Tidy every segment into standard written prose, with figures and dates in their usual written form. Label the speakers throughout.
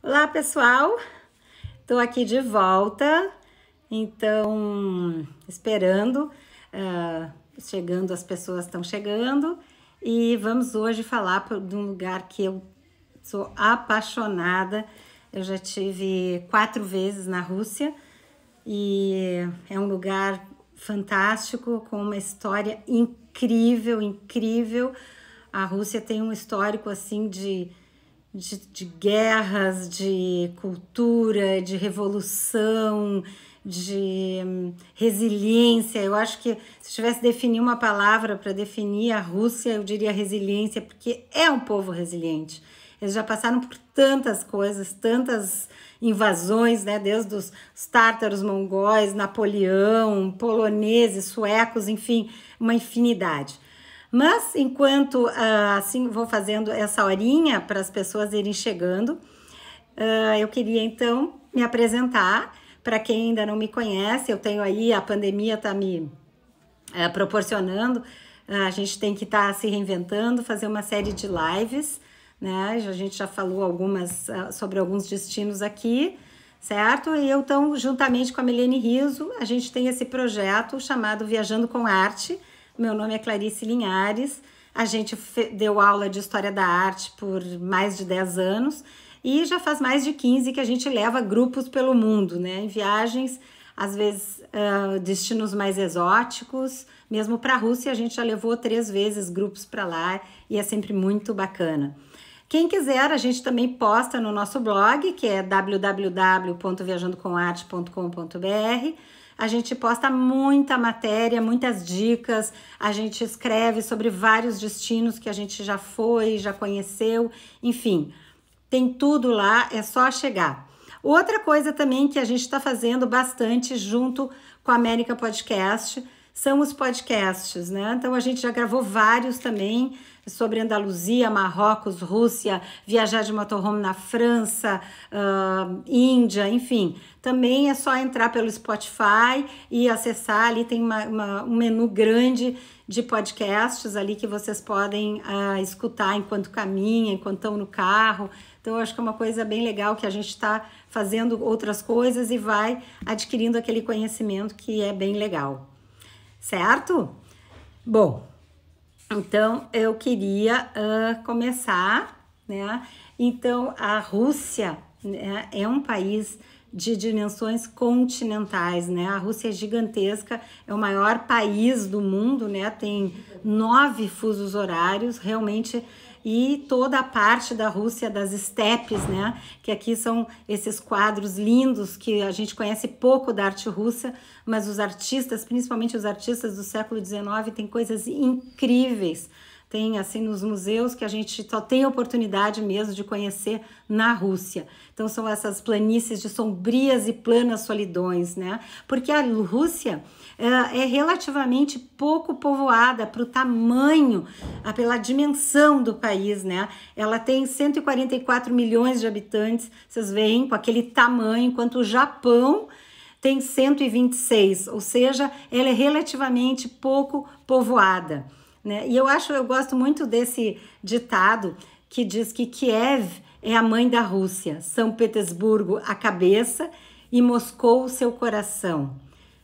Speaker 1: Olá, pessoal! Estou aqui de volta, então, esperando, chegando, as pessoas estão chegando e vamos hoje falar de um lugar que eu sou apaixonada. Eu já tive 4 vezes na Rússia e é um lugar fantástico, com uma história incrível, incrível. A Rússia tem um histórico assim de guerras, de cultura, de revolução, de resiliência. Eu acho que se eu tivesse definir uma palavra para definir a Rússia, eu diria resiliência, porque é um povo resiliente. Eles já passaram por tantas coisas, tantas invasões, né? Desde os tártaros, mongóis, Napoleão, poloneses, suecos, enfim, uma infinidade. Mas, enquanto assim vou fazendo essa horinha para as pessoas irem chegando, eu queria então me apresentar. Para quem ainda não me conhece, eu tenho aí, a pandemia está me proporcionando, a gente tem que estar se reinventando, fazer uma série de lives, né? A gente já falou sobre alguns destinos aqui, certo? E eu, então, juntamente com a Milene Riso, a gente tem esse projeto chamado Viajando com Arte. Meu nome é Clarice Linhares, a gente deu aula de História da Arte por mais de 10 anos e já faz mais de 15 que a gente leva grupos pelo mundo, né? Em viagens, às vezes destinos mais exóticos, mesmo para a Rússia a gente já levou 3 vezes grupos para lá e é sempre muito bacana. Quem quiser, a gente também posta no nosso blog, que é www.viajandocomarte.com.br. A gente posta muita matéria, muitas dicas, a gente escreve sobre vários destinos que a gente já foi, já conheceu, enfim, tem tudo lá, é só chegar. Outra coisa também que a gente está fazendo bastante junto com a América Podcast são os podcasts, né? Então a gente já gravou vários também sobre Andaluzia, Marrocos, Rússia, viajar de motorhome na França, Índia, enfim. Também é só entrar pelo Spotify e acessar, ali tem um menu grande de podcasts ali que vocês podem escutar enquanto caminham, enquanto estão no carro. Então eu acho que é uma coisa bem legal que a gente está fazendo outras coisas e vai adquirindo aquele conhecimento que é bem legal. Certo? Bom, então eu queria começar, né? Então a Rússia, né, é um país de dimensões continentais, né? A Rússia é gigantesca, é o maior país do mundo, né? Tem 9 fusos horários, realmente. E toda a parte da Rússia, das estepes, né? Que aqui são esses quadros lindos que a gente conhece pouco da arte russa, mas os artistas, principalmente os artistas do século XIX, têm coisas incríveis. Tem, assim, nos museus que a gente só tem oportunidade mesmo de conhecer na Rússia. Então, são essas planícies de sombrias e planas solidões, né? Porque a Rússia é relativamente pouco povoada para o tamanho, pela dimensão do país, né? Ela tem 144 milhões de habitantes, vocês veem, com aquele tamanho, enquanto o Japão tem 126, ou seja, ela é relativamente pouco povoada, né? E eu gosto muito desse ditado que diz que Kiev é a mãe da Rússia, São Petersburgo a cabeça e Moscou o seu coração.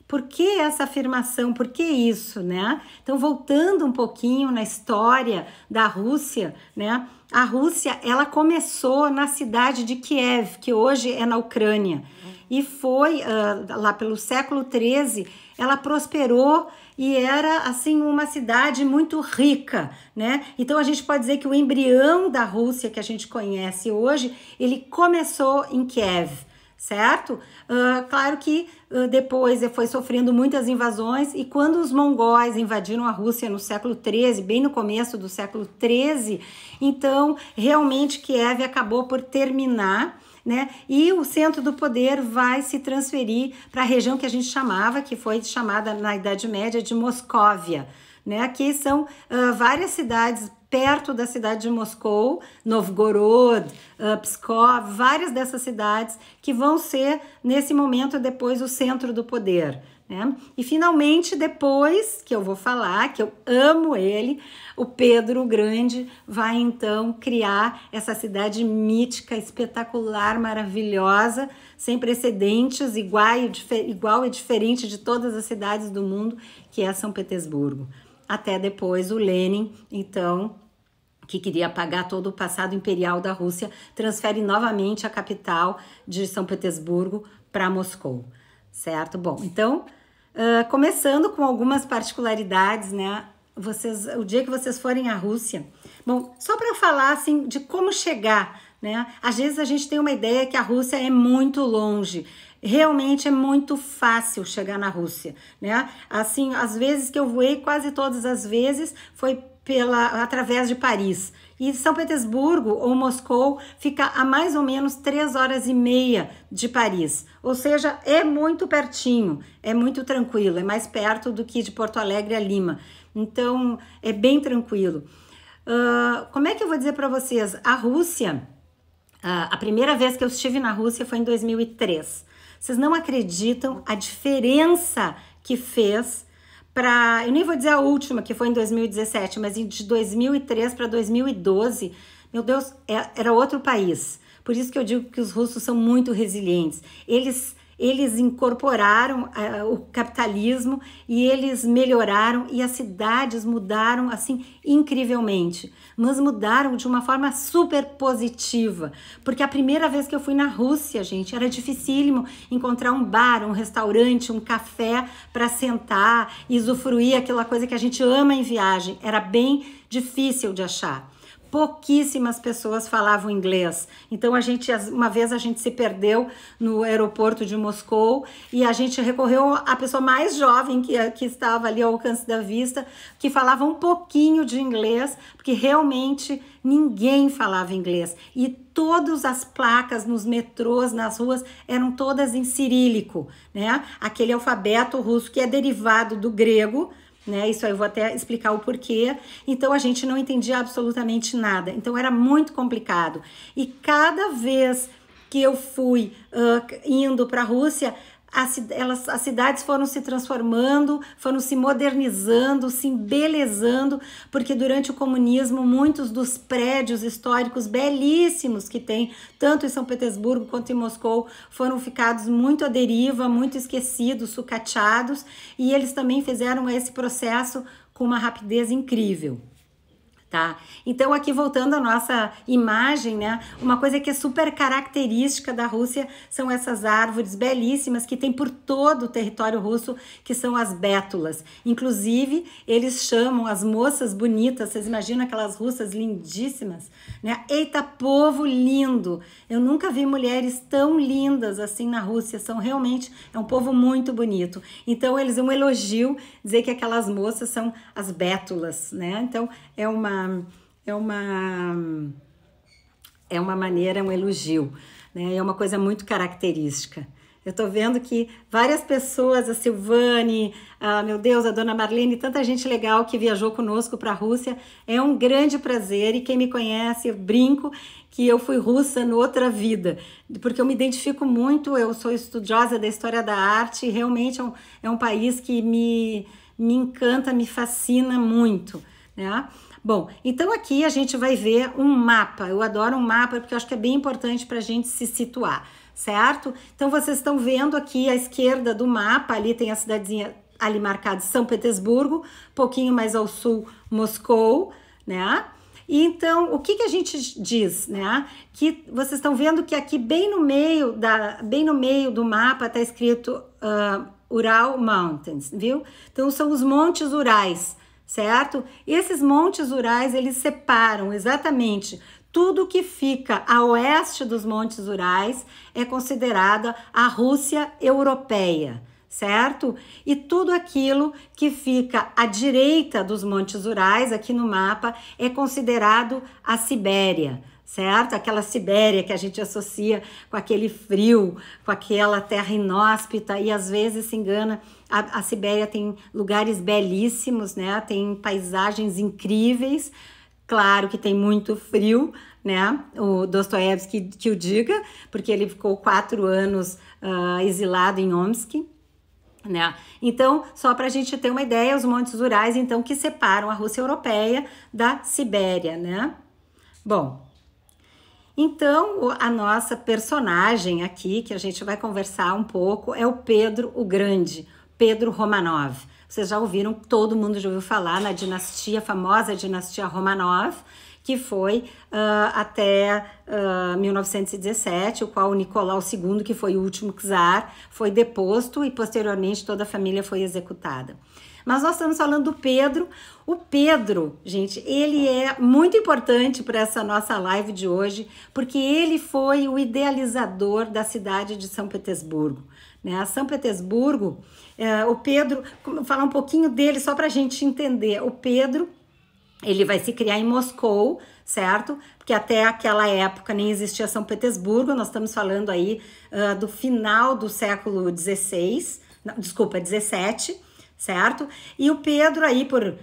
Speaker 1: Por que essa afirmação? Por que isso, né? Então, voltando um pouquinho na história da Rússia, né? A Rússia, ela começou na cidade de Kiev, que hoje é na Ucrânia, e foi lá pelo século XIII, ela prosperou e era, assim, uma cidade muito rica, né? Então, a gente pode dizer que o embrião da Rússia que a gente conhece hoje, ele começou em Kiev, certo? Claro que depois foi sofrendo muitas invasões e quando os mongóis invadiram a Rússia no século XIII, bem no começo do século XIII, então, realmente, Kiev acabou por terminar, né? E o centro do poder vai se transferir para a região que a gente chamava, que foi chamada na Idade Média de Moscóvia, né? Aqui são várias cidades perto da cidade de Moscou, Novgorod, Pskov, várias dessas cidades que vão ser, nesse momento, depois o centro do poder, né? E finalmente, depois que eu vou falar, que eu amo ele, o Pedro o Grande vai então criar essa cidade mítica, espetacular, maravilhosa, sem precedentes, igual e diferente de todas as cidades do mundo, que é São Petersburgo. Até depois o Lenin, então, que queria apagar todo o passado imperial da Rússia, transfere novamente a capital de São Petersburgo para Moscou, certo? Bom, então, começando com algumas particularidades, né? O dia que vocês forem à Rússia, bom, só para falar assim de como chegar, né? Às vezes a gente tem uma ideia que a Rússia é muito longe. Realmente é muito fácil chegar na Rússia, né? Assim, as vezes que eu voei, quase todas as vezes, foi através de Paris. E São Petersburgo ou Moscou fica a mais ou menos 3 horas e meia de Paris. Ou seja, é muito pertinho, é muito tranquilo, é mais perto do que de Porto Alegre a Lima. Então, é bem tranquilo. Como é que eu vou dizer para vocês? A Rússia, a primeira vez que eu estive na Rússia foi em 2003. Vocês não acreditam a diferença que fez para, eu nem vou dizer a última, que foi em 2017, mas de 2003 para 2012, meu Deus, era outro país. Por isso que eu digo que os russos são muito resilientes. Eles incorporaram o capitalismo e eles melhoraram e as cidades mudaram assim incrivelmente, mas mudaram de uma forma super positiva, porque a primeira vez que eu fui na Rússia, gente, era dificílimo encontrar um bar, um restaurante, um café para sentar e usufruir aquela coisa que a gente ama em viagem, era bem difícil de achar. Pouquíssimas pessoas falavam inglês. Então uma vez a gente se perdeu no aeroporto de Moscou e a gente recorreu à pessoa mais jovem que estava ali ao alcance da vista, que falava um pouquinho de inglês, porque realmente ninguém falava inglês. E todas as placas nos metrôs, nas ruas, eram todas em cirílico, né? Aquele alfabeto russo que é derivado do grego, né? Isso aí eu vou até explicar o porquê. Então a gente não entendia absolutamente nada. Então era muito complicado. E cada vez que eu fui indo para a Rússia, as cidades foram se transformando, foram se modernizando, se embelezando, porque durante o comunismo muitos dos prédios históricos belíssimos que tem, tanto em São Petersburgo quanto em Moscou, foram ficados muito à deriva, muito esquecidos, sucateados, e eles também fizeram esse processo com uma rapidez incrível. Tá? Então aqui voltando à nossa imagem, né? Uma coisa que é super característica da Rússia são essas árvores belíssimas que tem por todo o território russo, que são as bétulas. Inclusive, eles chamam as moças bonitas, vocês imaginam aquelas russas lindíssimas, né? Eita, povo lindo! Eu nunca vi mulheres tão lindas assim na Rússia, é um povo muito bonito. Então, eles um elogio dizer que aquelas moças são as bétulas, né? Então, é uma maneira, um elogio, né? É uma coisa muito característica. Eu tô vendo que várias pessoas, a Silvane, meu Deus, a dona Marlene, tanta gente legal que viajou conosco para a Rússia. É um grande prazer e quem me conhece, eu brinco que eu fui russa em outra vida, porque eu me identifico muito, eu sou estudiosa da história da arte e realmente é um país que me encanta, me fascina muito, né? Bom, então aqui a gente vai ver um mapa. Eu adoro um mapa porque eu acho que é bem importante para a gente se situar, certo? Então vocês estão vendo aqui à esquerda do mapa, ali tem a cidadezinha ali marcada São Petersburgo, pouquinho mais ao sul Moscou, né? E então, o que a gente diz, né? Que vocês estão vendo que aqui bem no meio do mapa está escrito Ural Mountains, viu? Então são os Montes Urais, certo? E esses Montes Urais, eles separam exatamente tudo que fica a oeste dos Montes Urais é considerada a Rússia europeia, certo? E tudo aquilo que fica à direita dos Montes Urais, aqui no mapa, é considerado a Sibéria, certo? Aquela Sibéria que a gente associa com aquele frio, com aquela terra inóspita e às vezes se engana. A Sibéria tem lugares belíssimos, né? Tem paisagens incríveis. Claro que tem muito frio, né? O Dostoiévski que o diga, porque ele ficou 4 anos exilado em Omsk. né? Então, só para a gente ter uma ideia, os montes Urais, então, que separam a Rússia europeia da Sibéria, né? Bom, então, a nossa personagem aqui, que a gente vai conversar um pouco, é o Pedro o Grande, Pedro Romanov. Vocês já ouviram, todo mundo já ouviu falar na dinastia, famosa dinastia Romanov, que foi até 1917, o qual o Nicolau II, que foi o último czar, foi deposto e posteriormente toda a família foi executada. Mas nós estamos falando do Pedro. O Pedro, gente, ele é muito importante para essa nossa live de hoje, porque ele foi o idealizador da cidade de São Petersburgo. Né? São Petersburgo, o Pedro, vou falar um pouquinho dele só para a gente entender. O Pedro, ele vai se criar em Moscou, certo? Porque até aquela época nem existia São Petersburgo, nós estamos falando aí do final do século XVI, desculpa, 17, certo? E o Pedro aí por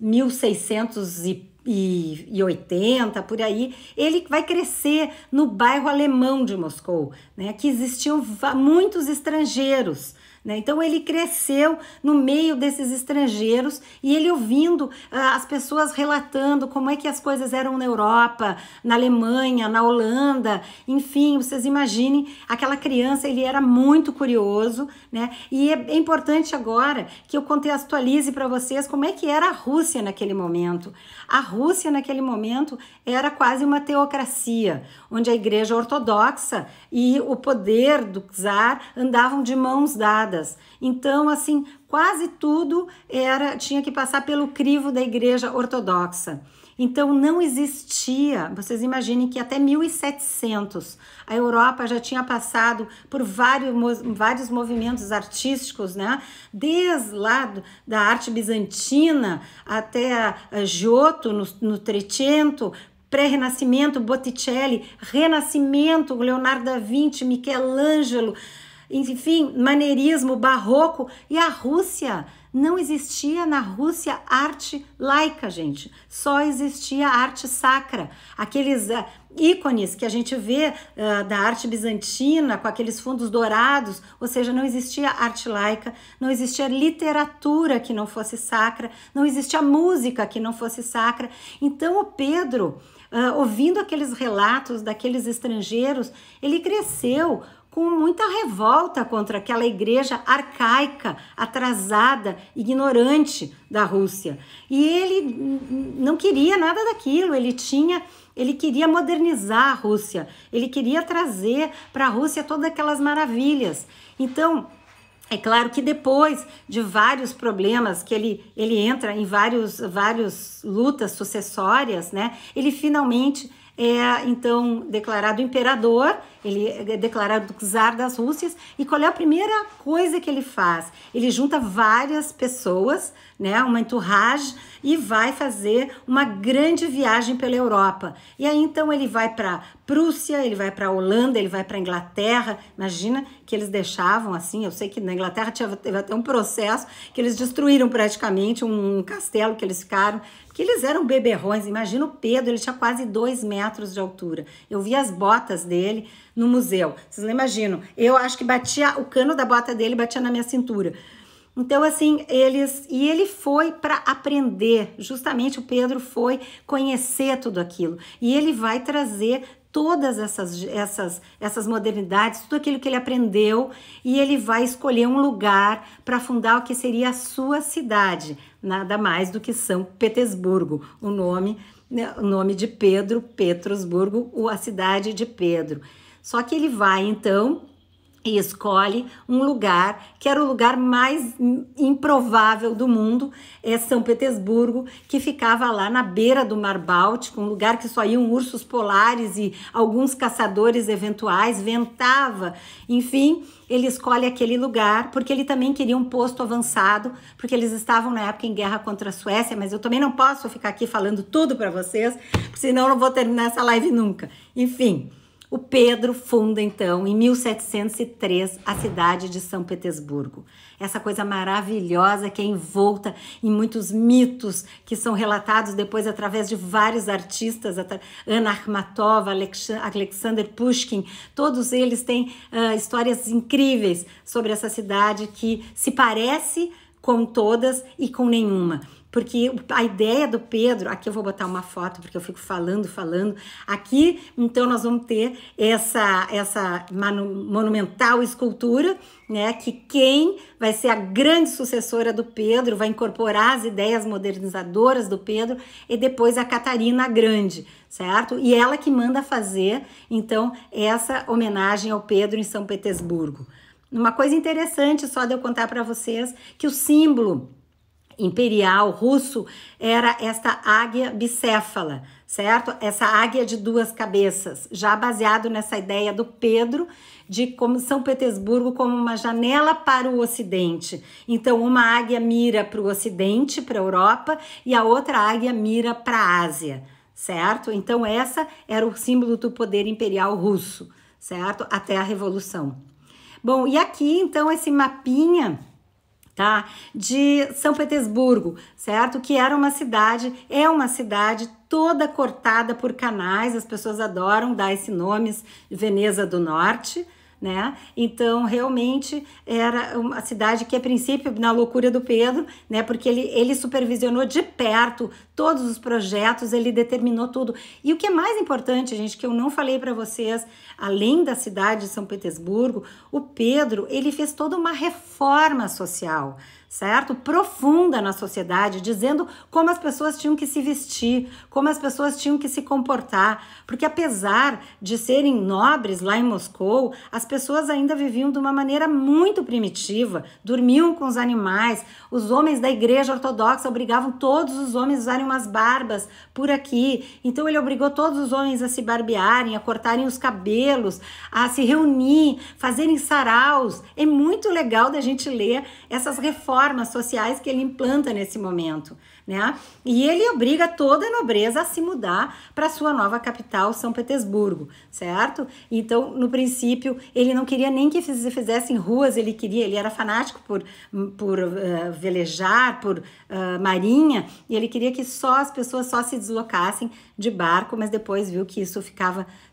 Speaker 1: 1680, por aí, ele vai crescer no bairro alemão de Moscou, né? Que existiam muitos estrangeiros, né? Então ele cresceu no meio desses estrangeiros e ele ouvindo as pessoas relatando como é que as coisas eram na Europa, na Alemanha, na Holanda, enfim, vocês imaginem, aquela criança, ele era muito curioso, né? E é importante agora que eu contextualize para vocês como é que era a Rússia naquele momento. A Rússia naquele momento era quase uma teocracia, onde a igreja ortodoxa e o poder do czar andavam de mãos dadas. Então, assim, quase tudo tinha que passar pelo crivo da igreja ortodoxa. Então, não existia, vocês imaginem que até 1700 a Europa já tinha passado por vários movimentos artísticos, né? Desde lá da arte bizantina até Giotto no Trecento, pré-renascimento, Botticelli, renascimento, Leonardo da Vinci, Michelangelo, enfim, maneirismo, barroco. E a Rússia, não existia na Rússia arte laica, gente. Só existia arte sacra. Aqueles ícones que a gente vê da arte bizantina, com aqueles fundos dourados, ou seja, não existia arte laica, não existia literatura que não fosse sacra, não existia música que não fosse sacra. Então o Pedro, ouvindo aqueles relatos daqueles estrangeiros, ele cresceu com muita revolta contra aquela igreja arcaica, atrasada, ignorante da Rússia. E ele não queria nada daquilo, ele queria modernizar a Rússia, ele queria trazer para a Rússia todas aquelas maravilhas. Então, é claro que depois de vários problemas, que ele entra em várias lutas sucessórias, né? Ele finalmente então declarado imperador, ele é declarado czar das Rússias. E qual é a primeira coisa que ele faz? Ele junta várias pessoas, né, uma entourage, e vai fazer uma grande viagem pela Europa. E aí então ele vai para Prússia, ele vai para Holanda, ele vai para Inglaterra. Imagina que eles deixavam assim, eu sei que na Inglaterra teve até um processo que eles destruíram praticamente um castelo que eles ficaram, que eles eram beberrões. Imagina o Pedro, ele tinha quase 2 metros de altura. Eu vi as botas dele no museu. Vocês não imaginam? Eu acho que o cano da bota dele batia na minha cintura. Então, assim, ele foi para aprender. Justamente o Pedro foi conhecer tudo aquilo. E ele vai trazer todas essas modernidades, tudo aquilo que ele aprendeu, e ele vai escolher um lugar para fundar o que seria a sua cidade, nada mais do que São Petersburgo, o nome de Pedro, Petrosburgo, a cidade de Pedro. Só que ele vai, então, e escolhe um lugar que era o lugar mais improvável do mundo, é São Petersburgo, que ficava lá na beira do Mar Báltico, um lugar que só iam ursos polares e alguns caçadores eventuais, ventava, enfim, ele escolhe aquele lugar, porque ele também queria um posto avançado, porque eles estavam na época em guerra contra a Suécia, mas eu também não posso ficar aqui falando tudo para vocês, senão eu não vou terminar essa live nunca. Enfim, O Pedro funda, então, em 1703, a cidade de São Petersburgo. Essa coisa maravilhosa que é envolta em muitos mitos que são relatados depois através de vários artistas, Anna Akhmatova, Alexander Pushkin, todos eles têm histórias incríveis sobre essa cidade que se parece com todas e com nenhuma. Porque a ideia do Pedro, aqui eu vou botar uma foto porque eu fico falando, aqui então nós vamos ter essa monumental escultura, né, que quem vai ser a grande sucessora do Pedro, vai incorporar as ideias modernizadoras do Pedro, e depois a Catarina Grande, certo? E ela que manda fazer, então, essa homenagem ao Pedro em São Petersburgo. Uma coisa interessante, só de eu contar para vocês, que o símbolo imperial russo era esta águia bicéfala, certo? Essa águia de duas cabeças, já baseado nessa ideia do Pedro de como São Petersburgo como uma janela para o Ocidente. Então, uma águia mira para o Ocidente, para a Europa, e a outra águia mira para a Ásia, certo? Então, essa era o símbolo do poder imperial russo, certo? Até a Revolução. Bom, e aqui, então, esse mapinha, tá, de São Petersburgo, certo? Que era uma cidade, é uma cidade toda cortada por canais, as pessoas adoram dar esse nome, Veneza do Norte, né? Então, realmente, era uma cidade que, a princípio, na loucura do Pedro, né? Porque ele supervisionou de perto todos os projetos, ele determinou tudo. E o que é mais importante, gente, que eu não falei para vocês, além da cidade de São Petersburgo, o Pedro, ele fez toda uma reforma social, certo? Profunda na sociedade, dizendo como as pessoas tinham que se vestir, como as pessoas tinham que se comportar, porque apesar de serem nobres lá em Moscou, as pessoas ainda viviam de uma maneira muito primitiva, dormiam com os animais, os homens da igreja ortodoxa obrigavam todos os homens a usarem umas barbas por aqui, então ele obrigou todos os homens a se barbearem, a cortarem os cabelos, a se reunir, fazerem saraus. É muito legal da gente ler essas reformas sociais que ele implanta nesse momento, né? E ele obriga toda a nobreza a se mudar para sua nova capital, São Petersburgo, certo? Então, no princípio, ele não queria nem que fizessem ruas, ele era fanático por velejar, por marinha, e ele queria que só as pessoas só se deslocassem de barco, mas depois viu que isso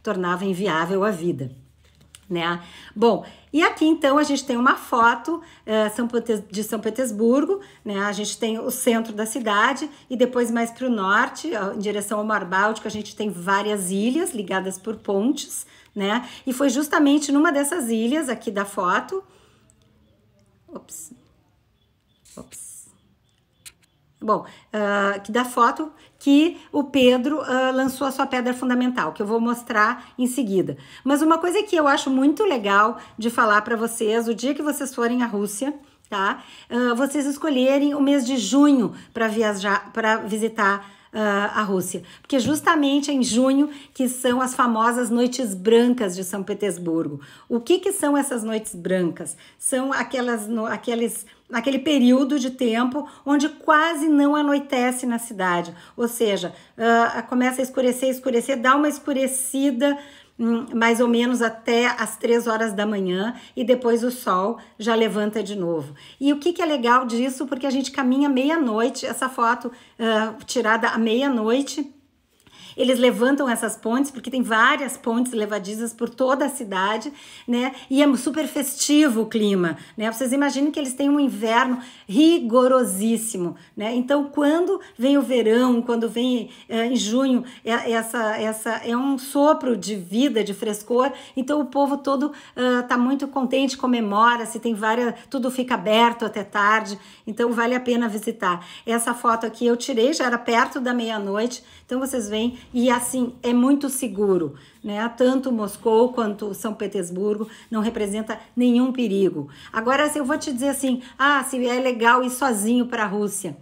Speaker 1: tornava inviável a vida, né? Bom, e aqui então a gente tem uma foto de São Petersburgo, né? A gente tem o centro da cidade e depois mais para o norte, em direção ao Mar Báltico, a gente tem várias ilhas ligadas por pontes, né? E foi justamente numa dessas ilhas aqui da foto, que da foto que o Pedro lançou a sua pedra fundamental, que eu vou mostrar em seguida. Mas uma coisa que eu acho muito legal de falar para vocês, o dia que vocês forem à Rússia, tá? Vocês escolherem o mês de junho para viajar, para visitar a Rússia, porque justamente é em junho que são as famosas noites brancas de São Petersburgo. O que são essas noites brancas? São aquele período de tempo onde quase não anoitece na cidade, ou seja, começa a escurecer, dá uma escurecida mais ou menos até as 3 horas da manhã e depois o sol já levanta de novo. E o que é legal disso? Porque a gente caminha meia-noite, essa foto tirada à meia-noite. Eles levantam essas pontes, porque tem várias pontes levadizas por toda a cidade, né? E é super festivo o clima, né? Vocês imaginem que eles têm um inverno rigorosíssimo, né? Então, quando vem o verão, quando vem em junho, é um sopro de vida, de frescor. Então, o povo todo tá muito contente, comemora, se tem tudo fica aberto até tarde. Então, vale a pena visitar. Essa foto aqui eu tirei, já era perto da meia-noite. Então, vocês veem. E assim, é muito seguro, né? Tanto Moscou quanto São Petersburgo não representa nenhum perigo. Agora, eu vou te dizer assim, se é legal ir sozinho para a Rússia.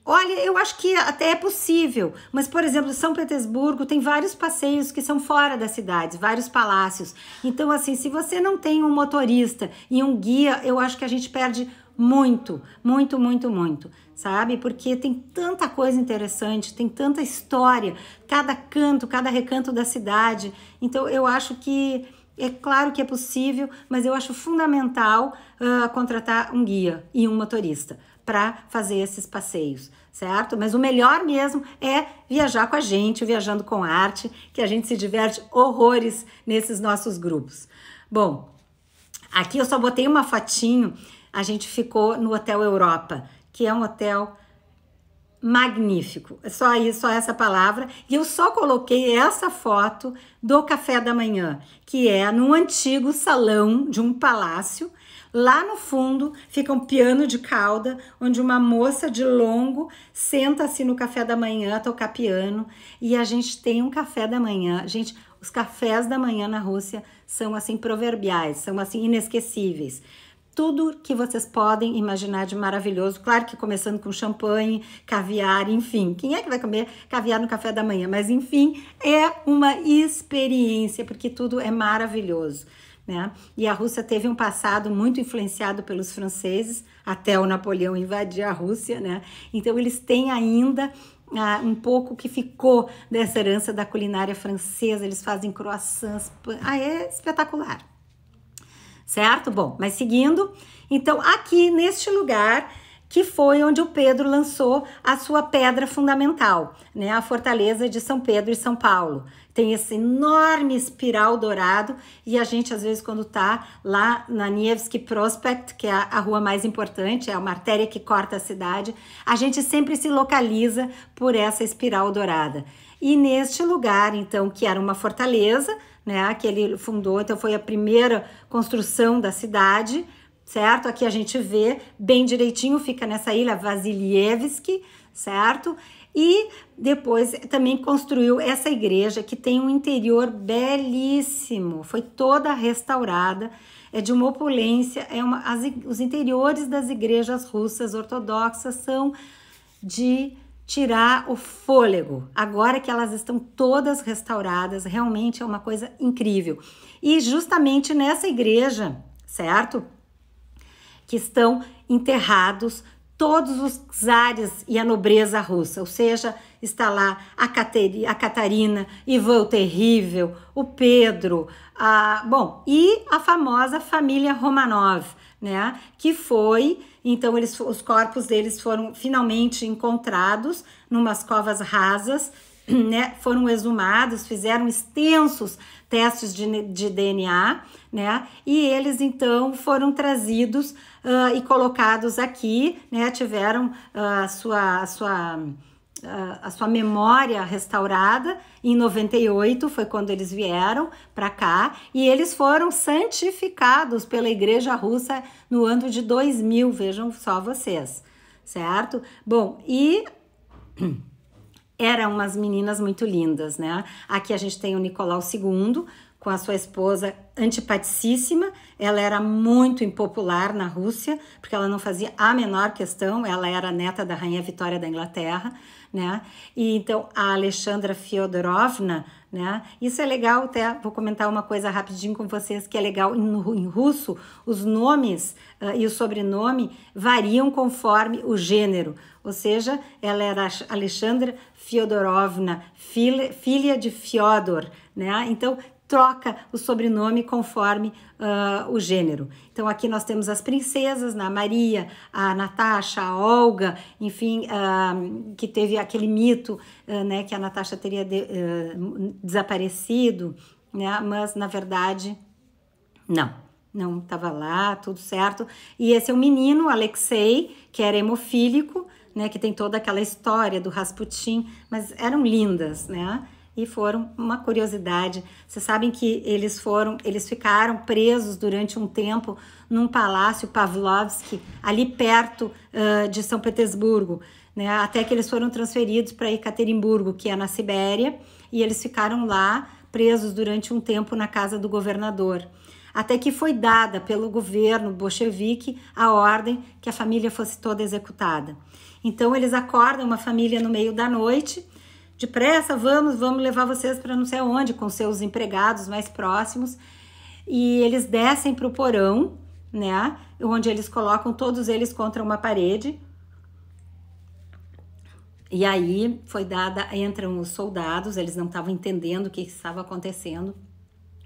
Speaker 1: Olha, eu acho que até é possível, mas, por exemplo, São Petersburgo tem vários passeios que são fora das cidades, vários palácios. Então, assim, se você não tem um motorista e um guia, eu acho que a gente perde muito, muito, muito, muito, sabe? Porque tem tanta coisa interessante, tem tanta história, cada canto, cada recanto da cidade. Então, eu acho que é claro que é possível, mas eu acho fundamental contratar um guia e um motorista para fazer esses passeios, certo? Mas o melhor mesmo é viajar com a gente, viajando com arte, que a gente se diverte horrores nesses nossos grupos. Bom, aqui eu só botei uma fotinho. A gente ficou no Hotel Europa, que é um hotel magnífico. É só isso, só essa palavra. E eu só coloquei essa foto do café da manhã, que é num antigo salão de um palácio. Lá no fundo fica um piano de cauda, onde uma moça de longo senta-se no café da manhã a tocar piano. E a gente tem um café da manhã. Gente, os cafés da manhã na Rússia são assim proverbiais, são assim inesquecíveis. Tudo que vocês podem imaginar de maravilhoso, claro que começando com champanhe, caviar, enfim. Quem é que vai comer caviar no café da manhã? Mas enfim, é uma experiência, porque tudo é maravilhoso, né? E a Rússia teve um passado muito influenciado pelos franceses, até o Napoleão invadir a Rússia, né? Então eles têm ainda um pouco que ficou dessa herança da culinária francesa, eles fazem croissants, é espetacular. Certo? Bom, mas seguindo, então aqui neste lugar que foi onde o Pedro lançou a sua pedra fundamental, né? A fortaleza de São Pedro e São Paulo. Tem esse enorme espiral dourado e a gente às vezes quando tá lá na Nevsky Prospect, que é a rua mais importante, é uma artéria que corta a cidade, a gente sempre se localiza por essa espiral dourada. E neste lugar, então, que era uma fortaleza, né, que ele fundou, então foi a primeira construção da cidade, certo? Aqui a gente vê bem direitinho, fica nessa ilha Vasilievski, certo? E depois também construiu essa igreja que tem um interior belíssimo, foi toda restaurada, é de uma opulência, os interiores das igrejas russas ortodoxas são de tirar o fôlego. Agora que elas estão todas restauradas, realmente é uma coisa incrível. E justamente nessa igreja, certo? Que estão enterrados todos os czares e a nobreza russa, ou seja, está lá a Catarina, Ivan o Terrível, o Pedro, e a famosa família Romanov, né? Que foi, então os corpos deles foram finalmente encontrados numas covas rasas, né? Foram exumados, fizeram extensos testes de DNA, né? E eles então foram trazidos e colocados aqui, né? Tiveram a sua memória restaurada em 98, foi quando eles vieram para cá, e eles foram santificados pela Igreja Russa no ano de 2000, vejam só vocês, certo? Bom, e eram umas meninas muito lindas, né? Aqui a gente tem o Nicolau II, com a sua esposa antipaticíssima. Ela era muito impopular na Rússia, porque ela não fazia a menor questão, ela era neta da Rainha Vitória da Inglaterra, né? E então a Alexandra Fyodorovna, né? Isso é legal, até vou comentar uma coisa rapidinho com vocês que é legal. Em russo, os nomes e o sobrenome variam conforme o gênero, ou seja, ela era Alexandra Fyodorovna, filha de Fyodor, né? Então troca o sobrenome conforme o gênero. Então aqui nós temos as princesas, a Maria, a Natasha, a Olga, enfim, que teve aquele mito, né, que a Natasha teria desaparecido, né, mas na verdade não estava lá, tudo certo. E esse é o menino, Alexei, que era hemofílico, né, que tem toda aquela história do Rasputin, mas eram lindas, né? E foram uma curiosidade. Vocês sabem que eles ficaram presos durante um tempo num palácio Pavlovsky, ali perto de São Petersburgo, né? Até que eles foram transferidos para Ekaterimburgo, que é na Sibéria, e eles ficaram lá presos durante um tempo na casa do governador. Até que foi dada pelo governo bolchevique a ordem que a família fosse toda executada. Então eles acordam uma família no meio da noite, depressa, vamos levar vocês para não sei aonde, com seus empregados mais próximos, e eles descem para o porão, né? Onde eles colocam todos eles contra uma parede. E aí entram os soldados, eles não estavam entendendo o que estava acontecendo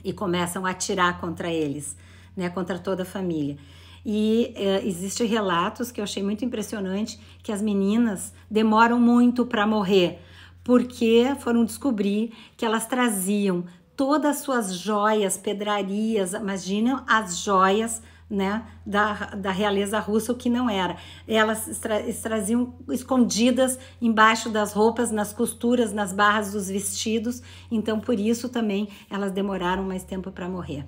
Speaker 1: e começam a atirar contra eles, né? Contra toda a família. E existem relatos que eu achei muito impressionante, que as meninas demoram muito para morrer, porque foram descobrir que elas traziam todas as suas joias, pedrarias, imagina as joias, né, da realeza russa, o que não era. Elas traziam escondidas embaixo das roupas, nas costuras, nas barras dos vestidos, então por isso também elas demoraram mais tempo para morrer.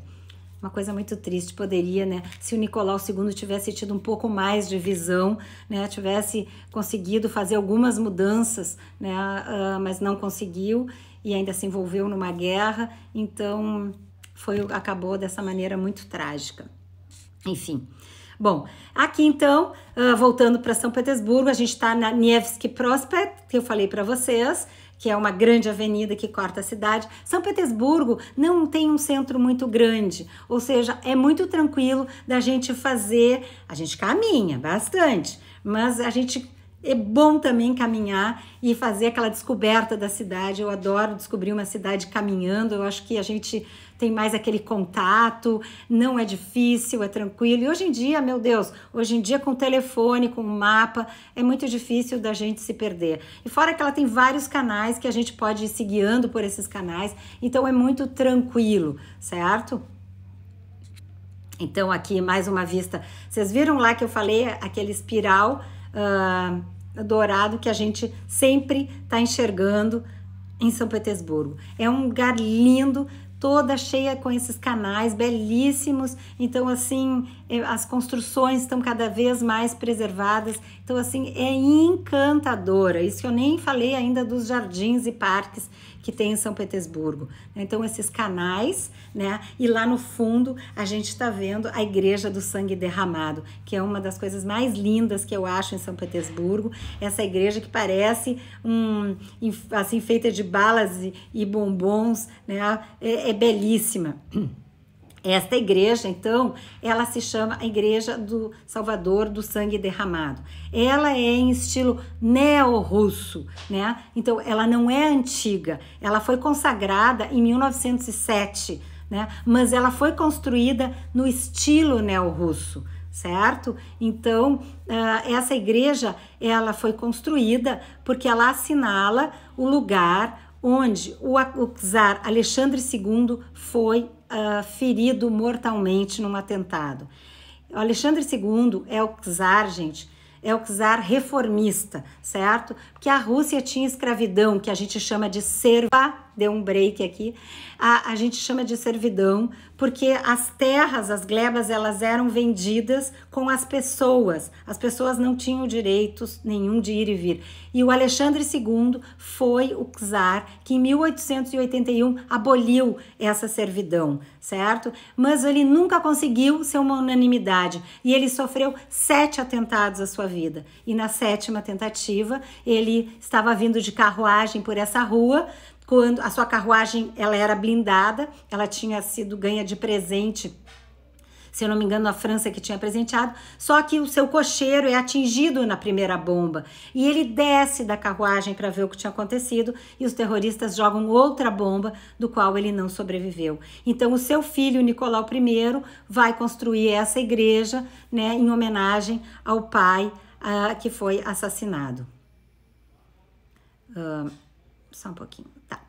Speaker 1: Uma coisa muito triste, poderia, né, se o Nicolau II tivesse tido um pouco mais de visão, né, tivesse conseguido fazer algumas mudanças, né, mas não conseguiu e ainda se envolveu numa guerra, então acabou dessa maneira muito trágica. Enfim, bom, aqui então, voltando para São Petersburgo, a gente está na Nevsky Prospekt, que eu falei para vocês, que é uma grande avenida que corta a cidade. São Petersburgo não tem um centro muito grande, ou seja, é muito tranquilo da gente fazer, a gente caminha bastante, mas é bom também caminhar e fazer aquela descoberta da cidade. Eu adoro descobrir uma cidade caminhando, eu acho que a gente tem mais aquele contato, não é difícil, é tranquilo. E hoje em dia, meu Deus, hoje em dia com telefone, com mapa, é muito difícil da gente se perder. E fora que ela tem vários canais que a gente pode ir se guiando por esses canais, então é muito tranquilo, certo? Então aqui mais uma vista. Vocês viram lá que eu falei aquele espiral dourado que a gente sempre está enxergando em São Petersburgo. É um lugar lindo, toda cheia com esses canais belíssimos, então assim, as construções estão cada vez mais preservadas, então assim, é encantadora. Isso eu nem falei ainda dos jardins e parques que tem em São Petersburgo. Então esses canais, né, e lá no fundo a gente está vendo a Igreja do Sangue Derramado, que é uma das coisas mais lindas que eu acho em São Petersburgo, essa igreja que parece assim, feita de balas e bombons, né, é belíssima. Esta igreja, então, ela se chama a Igreja do Salvador do Sangue Derramado. Ela é em estilo neo-russo, né? Então, ela não é antiga. Ela foi consagrada em 1907, né? Mas ela foi construída no estilo neo-russo, certo? Então, essa igreja, ela foi construída porque ela assinala o lugar onde o czar Alexandre II foi ferido mortalmente num atentado. O Alexandre II é o czar, gente, é o czar reformista, certo? Porque a Rússia tinha escravidão, que a gente chama de deu um break aqui, a gente chama de servidão, porque as terras, as glebas, elas eram vendidas com as pessoas não tinham direitos nenhum de ir e vir. E o Alexandre II foi o czar que em 1881 aboliu essa servidão, certo? Mas ele nunca conseguiu ser uma unanimidade e ele sofreu 7 atentados à sua vida. E na 7ª tentativa, ele estava vindo de carruagem por essa rua, quando a sua carruagem ela era blindada, ela tinha sido ganha de presente, se eu não me engano, a França que tinha presenteado, só que o seu cocheiro é atingido na primeira bomba e ele desce da carruagem para ver o que tinha acontecido e os terroristas jogam outra bomba do qual ele não sobreviveu. Então o seu filho, Nicolau I, vai construir essa igreja, né, em homenagem ao pai que foi assassinado. Só um pouquinho, tá,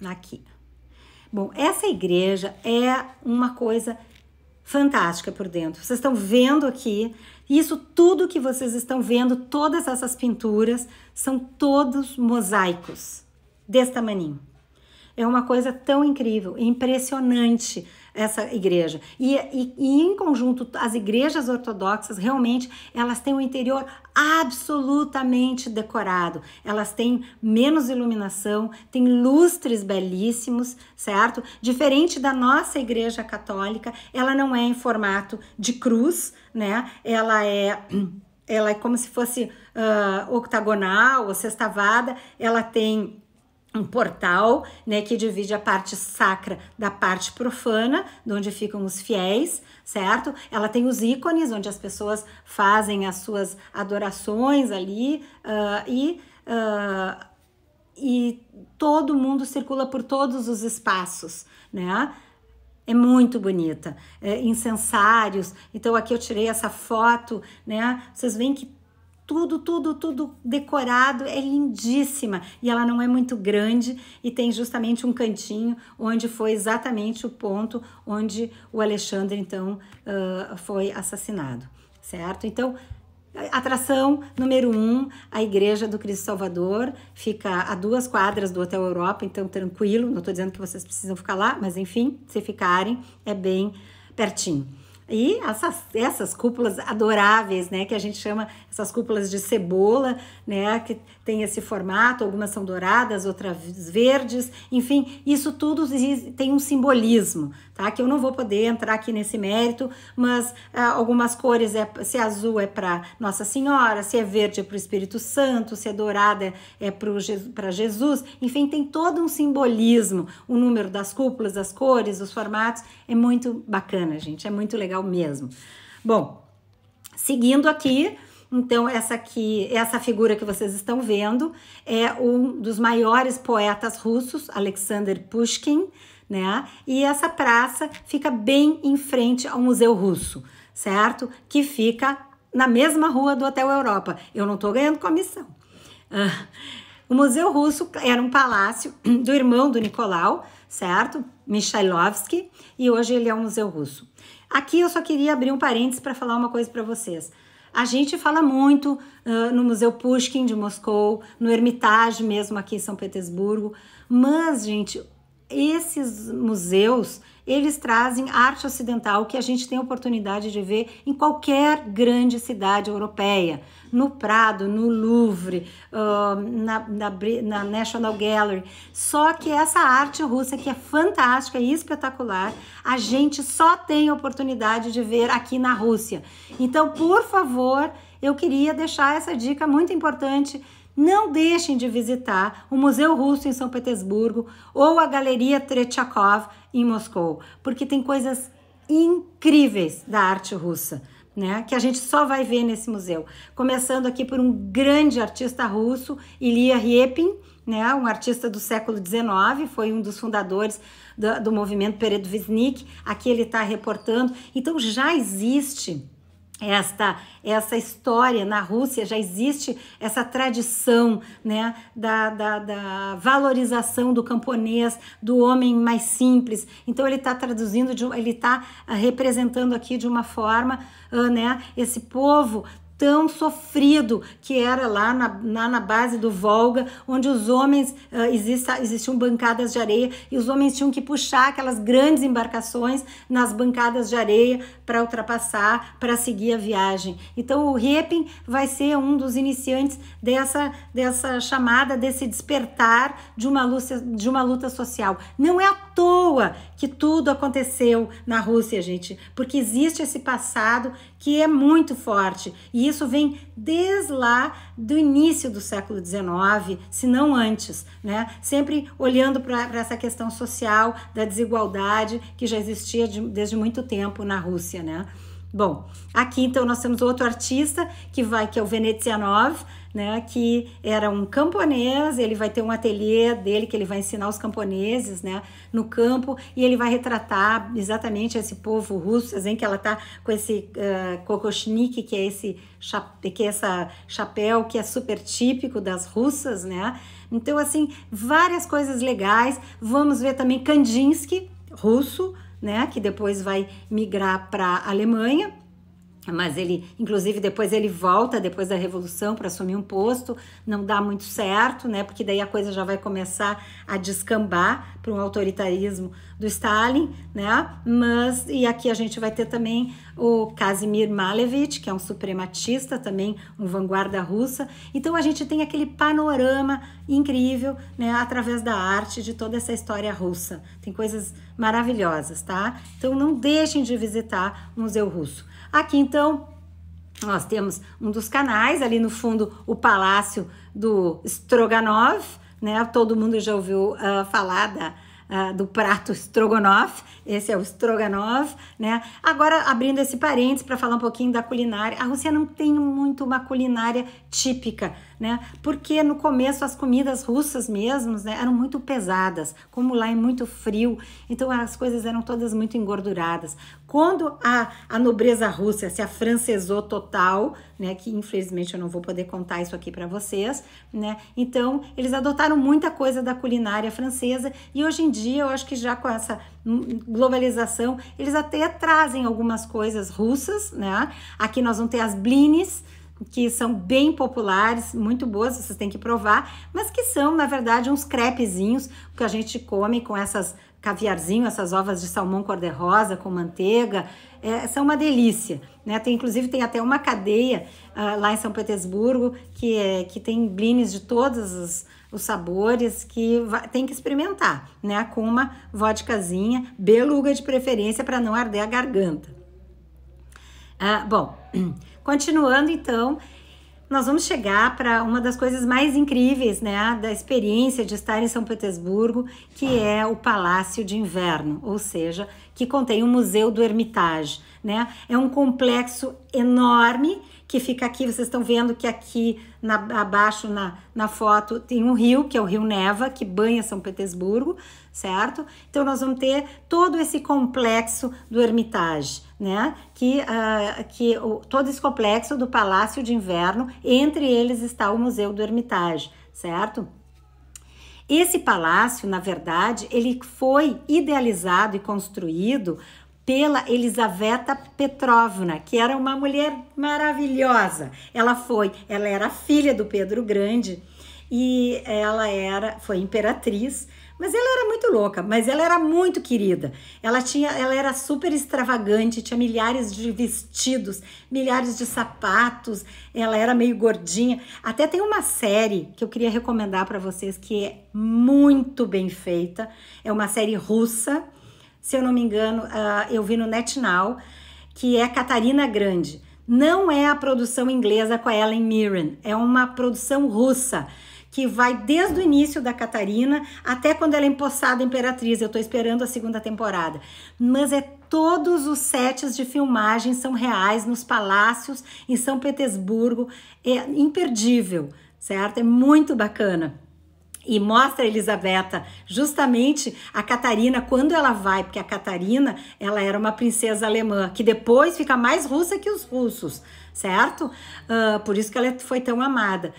Speaker 1: aqui. Bom, essa igreja é uma coisa fantástica por dentro. Vocês estão vendo aqui, isso tudo que vocês estão vendo, todas essas pinturas, são todos mosaicos, desse tamaninho. É uma coisa tão incrível, impressionante essa igreja. E em conjunto, as igrejas ortodoxas, realmente, elas têm um interior absolutamente decorado. Elas têm menos iluminação, têm lustres belíssimos, certo? Diferente da nossa igreja católica, ela não é em formato de cruz, né? Ela é como se fosse octagonal ou sextavada. Ela tem um portal, né, que divide a parte sacra da parte profana, de onde ficam os fiéis, certo? Ela tem os ícones, onde as pessoas fazem as suas adorações ali, e todo mundo circula por todos os espaços, né? É muito bonita, incensários. Então aqui eu tirei essa foto, né? Vocês veem que tudo decorado, é lindíssima, e ela não é muito grande, e tem justamente um cantinho onde foi exatamente o ponto onde o Alexandre, então, foi assassinado, certo? Então, atração número 1, a Igreja do Cristo Salvador, fica a 2 quadras do Hotel Europa, então tranquilo, não tô dizendo que vocês precisam ficar lá, mas enfim, se ficarem, é bem pertinho. E essas cúpulas adoráveis, né, que a gente chama essas cúpulas de cebola, né, que tem esse formato, algumas são douradas, outras verdes, enfim, isso tudo tem um simbolismo, tá, que eu não vou poder entrar aqui nesse mérito, mas algumas cores, se é azul é para Nossa Senhora, se é verde é para o Espírito Santo, se é dourada é para Jesus, enfim, tem todo um simbolismo, o número das cúpulas, as cores, os formatos, é muito bacana, gente, é muito legal mesmo. Bom, seguindo aqui, então essa figura que vocês estão vendo é um dos maiores poetas russos, Alexander Pushkin, né? E essa praça fica bem em frente ao Museu Russo, certo? Que fica na mesma rua do Hotel Europa. Eu não tô ganhando comissão. O Museu Russo era um palácio do irmão do Nicolau, certo? Mikhailovsky, e hoje ele é um museu russo. Aqui eu só queria abrir um parênteses para falar uma coisa para vocês. A gente fala muito no Museu Pushkin de Moscou, no Hermitage mesmo aqui em São Petersburgo, mas, gente, esses museus, eles trazem arte ocidental que a gente tem a oportunidade de ver em qualquer grande cidade europeia, no Prado, no Louvre, na National Gallery. Só que essa arte russa, que é fantástica e espetacular, a gente só tem a oportunidade de ver aqui na Rússia. Então, por favor, eu queria deixar essa dica muito importante. Não deixem de visitar o Museu Russo em São Petersburgo ou a Galeria Tretiakov em Moscou, porque tem coisas incríveis da arte russa, né, que a gente só vai ver nesse museu. Começando aqui por um grande artista russo, Ilya Repin, né, um artista do século XIX, foi um dos fundadores do movimento Peredvisnik. Aqui ele está reportando. Então já existe essa história na Rússia, já existe essa tradição, né, da valorização do camponês, do homem mais simples. Então ele está traduzindo, ele está representando aqui de uma forma, né, esse povo tão sofrido que era lá na base do Volga, onde os homens, existiam bancadas de areia e os homens tinham que puxar aquelas grandes embarcações nas bancadas de areia para ultrapassar, para seguir a viagem. Então o Repin vai ser um dos iniciantes dessa chamada, desse despertar de uma luta social. Não é à toa que tudo aconteceu na Rússia, gente, porque existe esse passado que é muito forte, e isso vem desde lá do início do século XIX, se não antes, né? Sempre olhando para essa questão social da desigualdade que já existia desde muito tempo na Rússia, né? Bom, aqui então nós temos outro artista que é o Venezianov, né, que era um camponês. Ele vai ter um ateliê dele que ele vai ensinar os camponeses, né, no campo, e ele vai retratar exatamente esse povo russo. Vocês veem que ela tá com esse kokoshnik, que é esse chapéu que é super típico das russas, né? Então, assim, várias coisas legais. Vamos ver também Kandinsky, russo, né, que depois vai migrar para a Alemanha, mas ele, inclusive, depois ele volta, depois da Revolução, para assumir um posto. Não dá muito certo, né, porque daí a coisa já vai começar a descambar para um autoritarismo do Stalin, né, e aqui a gente vai ter também o Kazimir Malevich, que é um suprematista, também um vanguarda russa. Então a gente tem aquele panorama incrível, né, através da arte de toda essa história russa. Tem coisas maravilhosas, tá? Então não deixem de visitar o Museu Russo. Aqui, então, nós temos um dos canais, ali no fundo, o Palácio do Stroganov, né? Todo mundo já ouviu falar do prato Strogonoff, esse é o Stroganov, né? Agora, abrindo esse parênteses para falar um pouquinho da culinária, a Rússia não tem muito uma culinária típica, né? Porque no começo as comidas russas mesmo, né, eram muito pesadas, como lá é muito frio, então as coisas eram todas muito engorduradas. Quando a nobreza russa se afrancesou total, né, que infelizmente eu não vou poder contar isso aqui para vocês, né? Então, eles adotaram muita coisa da culinária francesa e hoje em dia eu acho que já com essa globalização, eles até trazem algumas coisas russas, né? Aqui nós vamos ter as blinis, que são bem populares, muito boas, vocês têm que provar, mas que são, na verdade, uns crepezinhos que a gente come com essas caviarzinho, essas ovas de salmão cor-de-rosa com manteiga, são uma delícia, né? Inclusive tem até uma cadeia lá em São Petersburgo que tem blinis de todos os sabores que tem que experimentar, né? Com uma vodkazinha, beluga de preferência para não arder a garganta. Bom, continuando então, nós vamos chegar para uma das coisas mais incríveis, né, da experiência de estar em São Petersburgo, que é o Palácio de Inverno, ou seja, que contém o Museu do Hermitage, né? É um complexo enorme que fica aqui, vocês estão vendo que aqui abaixo na foto tem um rio, que é o Rio Neva, que banha São Petersburgo, certo? Então nós vamos ter todo esse complexo do Hermitage, né? Todo esse complexo do Palácio de Inverno, entre eles está o Museu do Hermitage, certo? Esse palácio, na verdade, ele foi idealizado e construído pela Elisaveta Petrovna, que era uma mulher maravilhosa. Ela era filha do Pedro Grande e ela foi imperatriz, mas ela era muito louca, mas ela era muito querida. Ela era super extravagante, tinha milhares de vestidos, milhares de sapatos, ela era meio gordinha. Até tem uma série que eu queria recomendar para vocês que é muito bem feita, é uma série russa, se eu não me engano, eu vi no NetNow, que é Catarina Grande. Não é a produção inglesa com a Helen Mirren, é uma produção russa, que vai desde o início da Catarina até quando ela é empossada imperatriz. Eu tô esperando a segunda temporada. Mas todos os sets de filmagem são reais nos palácios em São Petersburgo. É imperdível, certo? É muito bacana. E mostra a Elisaveta, justamente a Catarina, quando ela vai, porque a Catarina, ela era uma princesa alemã, que depois fica mais russa que os russos, certo? Por isso que ela foi tão amada.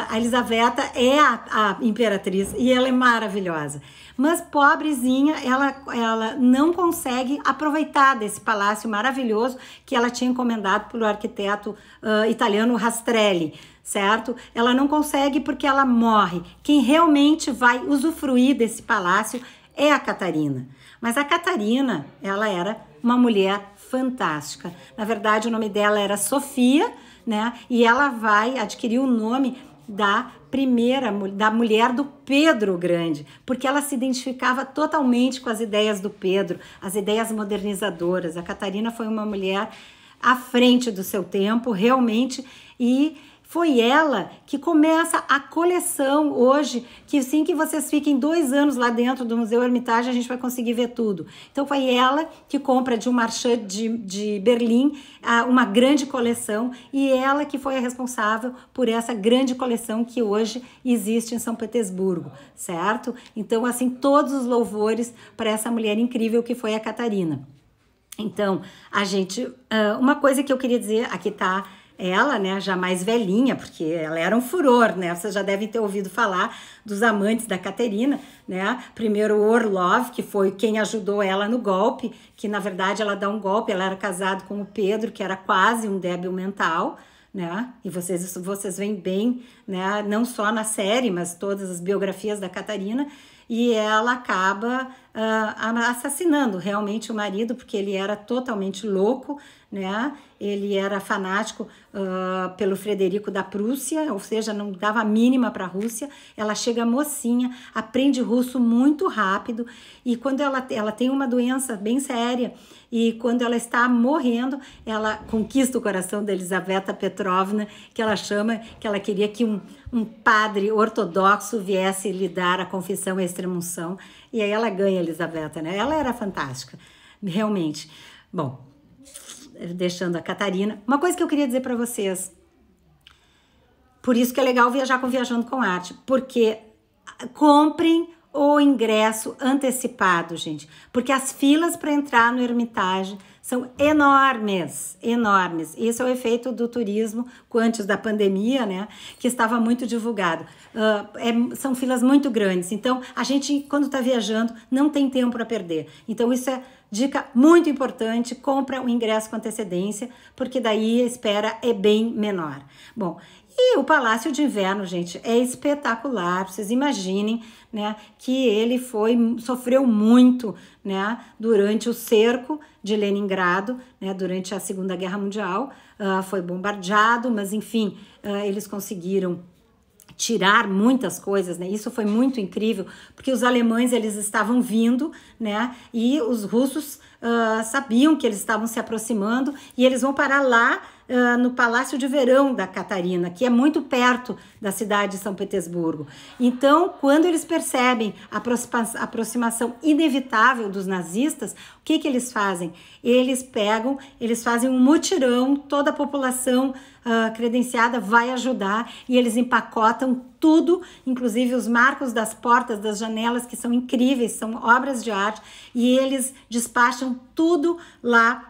Speaker 1: A Elisaveta é a imperatriz e ela é maravilhosa. Mas pobrezinha, ela não consegue aproveitar desse palácio maravilhoso que ela tinha encomendado pelo arquiteto italiano Rastrelli, certo? Ela não consegue porque ela morre. Quem realmente vai usufruir desse palácio é a Catarina. Mas a Catarina, ela era uma mulher fantástica. Na verdade, o nome dela era Sofia, né? E ela vai adquirir o nome da mulher do Pedro Grande, porque ela se identificava totalmente com as ideias do Pedro, as ideias modernizadoras. A Catarina foi uma mulher à frente do seu tempo, realmente, e foi ela que começa a coleção hoje, que assim que vocês fiquem 2 anos lá dentro do Museu Hermitage, a gente vai conseguir ver tudo. Então foi ela que compra de um marchand de Berlim uma grande coleção e ela que foi a responsável por essa grande coleção que hoje existe em São Petersburgo, certo? Então, assim, todos os louvores para essa mulher incrível que foi a Catarina. Então, uma coisa que eu queria dizer, aqui tá ela, né, já mais velhinha, porque ela era um furor, né? Vocês já devem ter ouvido falar dos amantes da Caterina, né? Primeiro o Orlov, que foi quem ajudou ela no golpe, que na verdade ela dá um golpe, ela era casada com o Pedro, que era quase um débil mental, né? E vocês veem bem, né? Não só na série, mas todas as biografias da Catarina, e ela acaba assassinando realmente o marido, porque ele era totalmente louco, né? Ele era fanático pelo Frederico da Prússia, ou seja, não dava a mínima para a Rússia. Ela chega mocinha, aprende russo muito rápido, e quando ela tem uma doença bem séria, e quando ela está morrendo, ela conquista o coração da Elizaveta Petrovna, que ela chama, que ela queria que um padre ortodoxo viesse lhe dar a confissão e a extremunção, e aí ela ganha a Elizaveta, né? Ela era fantástica, realmente. Bom, deixando a Catarina, uma coisa que eu queria dizer para vocês, por isso que é legal viajar com Viajando com Arte, porque comprem o ingresso antecipado, gente, porque as filas para entrar no Hermitage são enormes, enormes. Esse é o efeito do turismo antes da pandemia, né, que estava muito divulgado. São filas muito grandes, então a gente, quando está viajando, não tem tempo para perder. Então isso é dica muito importante, compra o ingresso com antecedência, porque daí a espera é bem menor. Bom, e o Palácio de Inverno, gente, é espetacular. Vocês imaginem, né, que ele sofreu muito, né, durante o cerco de Leningrado, né, durante a Segunda Guerra Mundial, foi bombardeado, mas enfim, eles conseguiram tirar muitas coisas, né? Isso foi muito incrível, porque os alemães, eles estavam vindo, né? E os russos sabiam que eles estavam se aproximando, e eles vão parar lá no Palácio de Verão da Catarina, que é muito perto da cidade de São Petersburgo. Então, quando eles percebem a aproximação inevitável dos nazistas, o que eles fazem? Eles fazem um mutirão, toda a população credenciada vai ajudar, e eles empacotam tudo, inclusive os marcos das portas, das janelas, que são incríveis, são obras de arte, e eles despacham tudo lá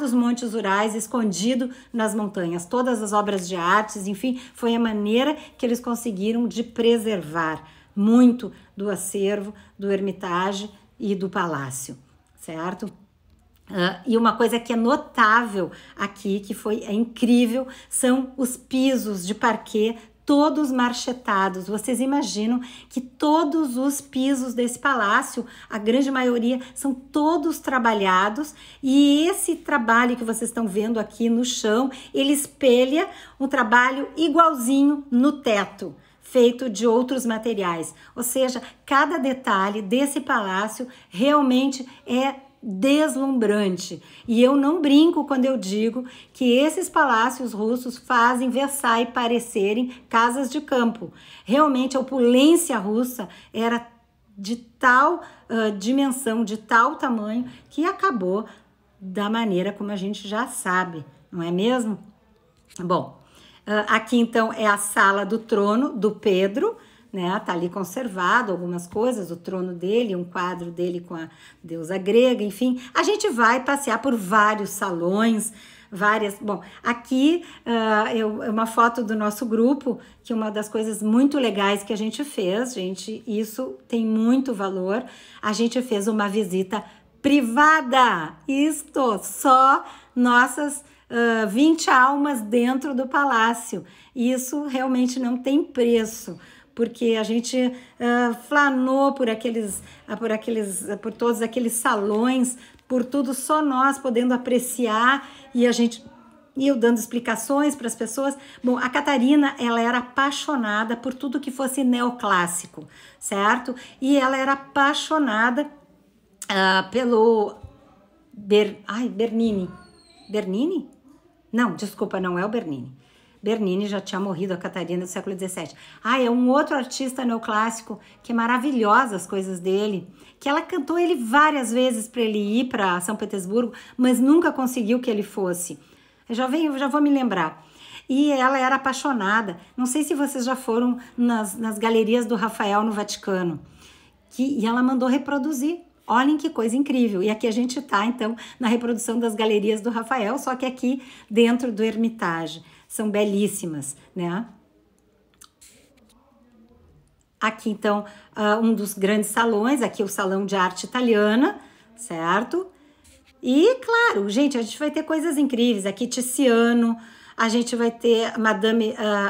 Speaker 1: dos Montes Urais, escondido nas montanhas. Todas as obras de artes, enfim, foi a maneira que eles conseguiram de preservar muito do acervo, do Hermitage e do palácio, certo? E uma coisa que é notável aqui, que é incrível, são os pisos de parquet, todos marchetados. Vocês imaginam que todos os pisos desse palácio, a grande maioria, são todos trabalhados, e esse trabalho que vocês estão vendo aqui no chão, ele espelha um trabalho igualzinho no teto, feito de outros materiais. Ou seja, cada detalhe desse palácio realmente é deslumbrante. E eu não brinco quando eu digo que esses palácios russos fazem Versailles parecerem casas de campo. Realmente a opulência russa era de tal dimensão, de tal tamanho, que acabou da maneira como a gente já sabe, não é mesmo? Bom, aqui então é a sala do trono do Pedro, né? Tá ali conservado algumas coisas, o trono dele, um quadro dele com a deusa grega, enfim. A gente vai passear por vários salões, Bom, aqui é uma foto do nosso grupo, que é uma das coisas muito legais que a gente fez, gente, isso tem muito valor. A gente fez uma visita privada, só nossas 20 almas dentro do palácio. Isso realmente não tem preço, porque a gente flanou por todos aqueles salões, por tudo, só nós podendo apreciar, e eu dando explicações para as pessoas. Bom, a Catarina, ela era apaixonada por tudo que fosse neoclássico, certo? E ela era apaixonada pelo Bernini. Bernini? Não, desculpa, não é o Bernini. Bernini já tinha morrido, a Catarina do século XVII. É um outro artista neoclássico, que é maravilhosa as coisas dele, que ela cantou ele várias vezes para ele ir para São Petersburgo, mas nunca conseguiu que ele fosse. Eu já vou me lembrar. E ela era apaixonada. Não sei se vocês já foram nas galerias do Rafael no Vaticano, e ela mandou reproduzir. Olhem que coisa incrível. E aqui a gente está, então, na reprodução das galerias do Rafael, só que aqui dentro do Hermitage. São belíssimas, né? Aqui, então, um dos grandes salões, aqui o Salão de Arte Italiana, certo? E, claro, gente, a gente vai ter coisas incríveis. Aqui, Tiziano, a gente vai ter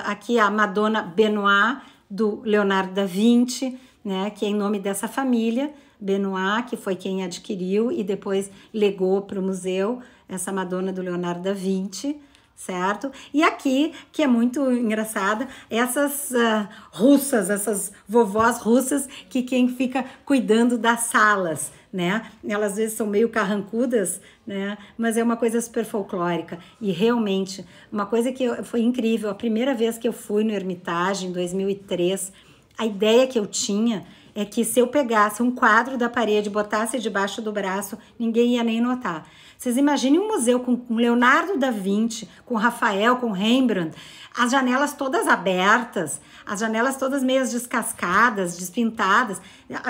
Speaker 1: aqui a Madonna Benoit, do Leonardo da Vinci, né? Que é em nome dessa família, Benoit, que foi quem adquiriu e depois legou para o museu, essa Madonna do Leonardo da Vinci, certo? E aqui, que é muito engraçada, essas russas, essas vovós russas, que quem fica cuidando das salas, né? Elas às vezes são meio carrancudas, né? Mas é uma coisa super folclórica. E realmente, uma coisa que foi incrível, a primeira vez que eu fui no Hermitage, em 2003, a ideia que eu tinha é que se eu pegasse um quadro da parede e botasse debaixo do braço, ninguém ia nem notar. Vocês imaginem um museu com Leonardo da Vinci, com Rafael, com Rembrandt, as janelas todas abertas, as janelas todas meio descascadas, despintadas,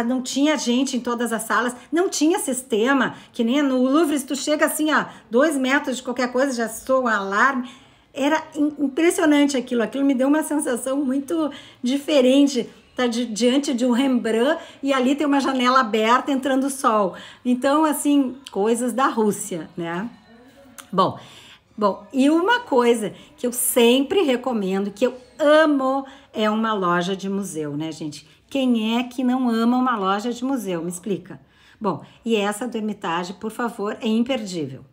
Speaker 1: não tinha gente em todas as salas, não tinha sistema, que nem no Louvre, se tu chega assim a 2 metros de qualquer coisa, já soa um alarme. Era impressionante aquilo me deu uma sensação muito diferente. Tá diante de um Rembrandt e ali tem uma janela aberta entrando sol. Então, assim, coisas da Rússia, né? Bom, e uma coisa que eu sempre recomendo, que eu amo, é uma loja de museu, né, gente? Quem é que não ama uma loja de museu? Me explica. Bom, e essa do Hermitage, por favor, é imperdível.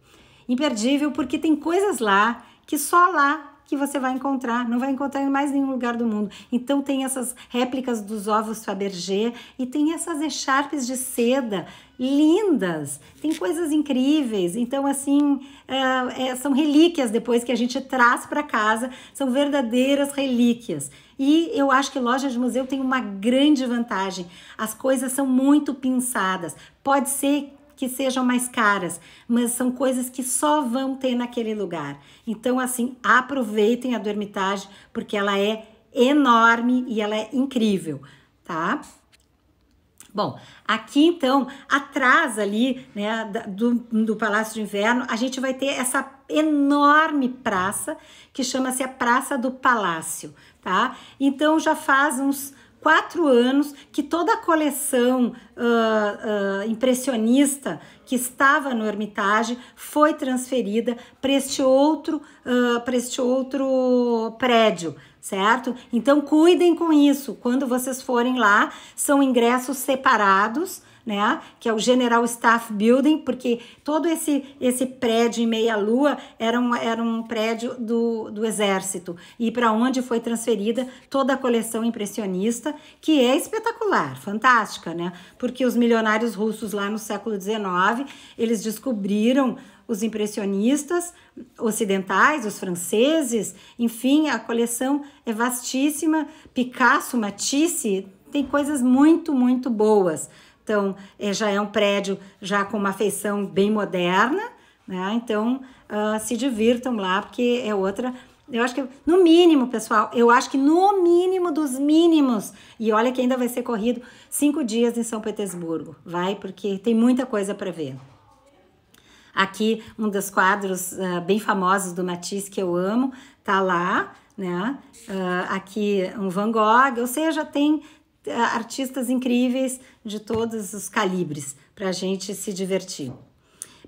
Speaker 1: Imperdível porque tem coisas lá que só lá que você vai encontrar, não vai encontrar em mais nenhum lugar do mundo. Então tem essas réplicas dos ovos Fabergé e tem essas echarpes de seda lindas, tem coisas incríveis. Então assim, são relíquias depois que a gente traz para casa, são verdadeiras relíquias. E eu acho que loja de museu tem uma grande vantagem, as coisas são muito pinçadas, pode ser que sejam mais caras, mas são coisas que só vão ter naquele lugar. Então, assim, aproveitem a do Hermitage, porque ela é enorme e ela é incrível, tá? Bom, aqui então, atrás ali, né, do Palácio de Inverno, a gente vai ter essa enorme praça, que chama-se a Praça do Palácio, tá? Então, já faz uns 4 anos que toda a coleção impressionista que estava no Hermitage foi transferida para este outro prédio, certo? Então cuidem com isso, quando vocês forem lá, são ingressos separados, né? Que é o General Staff Building, porque todo esse prédio em meia-lua era um prédio do Exército, e para onde foi transferida toda a coleção impressionista, que é espetacular, fantástica, né? Porque os milionários russos lá no século XIX, eles descobriram os impressionistas ocidentais, os franceses, enfim, a coleção é vastíssima. Picasso, Matisse, tem coisas muito, muito boas. Então, já é um prédio já com uma feição bem moderna, né? Então, se divirtam lá, porque é outra... Eu acho que, no mínimo, pessoal, eu acho que no mínimo dos mínimos, e olha que ainda vai ser corrido 5 dias em São Petersburgo, vai, porque tem muita coisa para ver. Aqui, um dos quadros bem famosos do Matisse, que eu amo, tá lá, né? Aqui, um Van Gogh, ou seja, tem artistas incríveis de todos os calibres para a gente se divertir.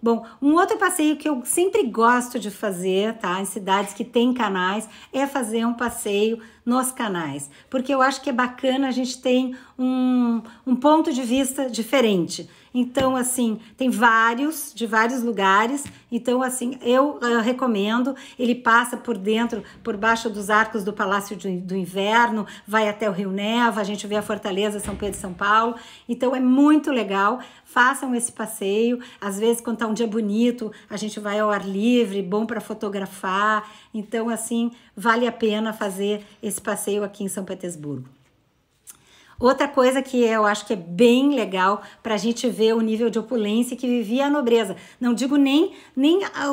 Speaker 1: Bom, um outro passeio que eu sempre gosto de fazer, tá, em cidades que tem canais, é fazer um passeio nos canais, porque eu acho que é bacana, a gente tem um ponto de vista diferente. Então, assim, tem de vários lugares. Então, assim, eu recomendo. Ele passa por dentro, por baixo dos arcos do Palácio do Inverno, vai até o Rio Neva, a gente vê a Fortaleza São Pedro e São Paulo. Então, é muito legal. Façam esse passeio. Às vezes, quando tá um dia bonito, a gente vai ao ar livre, bom para fotografar. Então, assim, vale a pena fazer esse passeio aqui em São Petersburgo. Outra coisa que eu acho que é bem legal para a gente ver o nível de opulência que vivia a nobreza. Não digo nem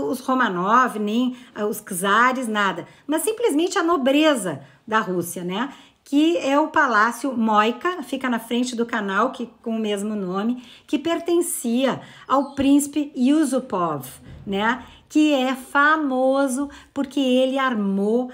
Speaker 1: os Romanov, nem os czares, nada. Mas simplesmente a nobreza da Rússia, né? Que é o Palácio Moika, fica na frente do canal, com o mesmo nome, que pertencia ao príncipe Yusupov, né? Que é famoso porque ele armou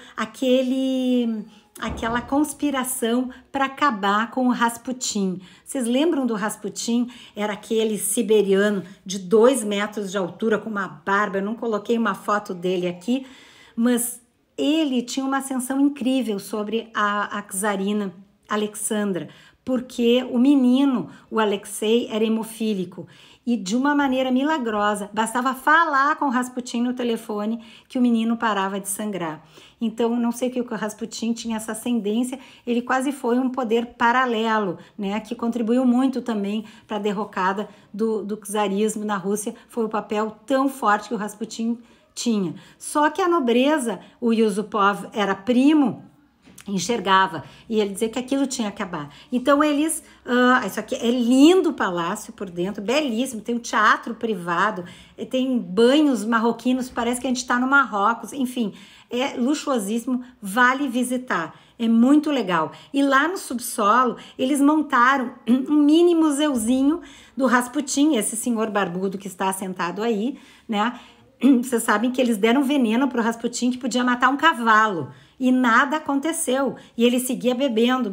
Speaker 1: aquela conspiração para acabar com o Rasputin. Vocês lembram do Rasputin? Era aquele siberiano de 2 metros de altura, com uma barba. Eu não coloquei uma foto dele aqui, mas ele tinha uma ascensão incrível sobre a czarina Alexandra, porque o menino, o Alexei, era hemofílico. E de uma maneira milagrosa, bastava falar com o Rasputin no telefone que o menino parava de sangrar. Então, não sei o que o Rasputin tinha essa ascendência, ele quase foi um poder paralelo, né, que contribuiu muito também para a derrocada do czarismo na Rússia. Foi o papel tão forte que o Rasputin tinha. Só que a nobreza, o Yusupov era primo, enxergava, e ele dizia que aquilo tinha que acabar. Então eles, isso aqui é lindo o palácio por dentro, belíssimo, tem um teatro privado, tem banhos marroquinos, parece que a gente está no Marrocos, enfim, é luxuosíssimo, vale visitar, é muito legal. E lá no subsolo, eles montaram um mini museuzinho do Rasputin, esse senhor barbudo que está sentado aí, né? Vocês sabem que eles deram veneno para o Rasputin que podia matar um cavalo. E nada aconteceu. E ele seguia bebendo.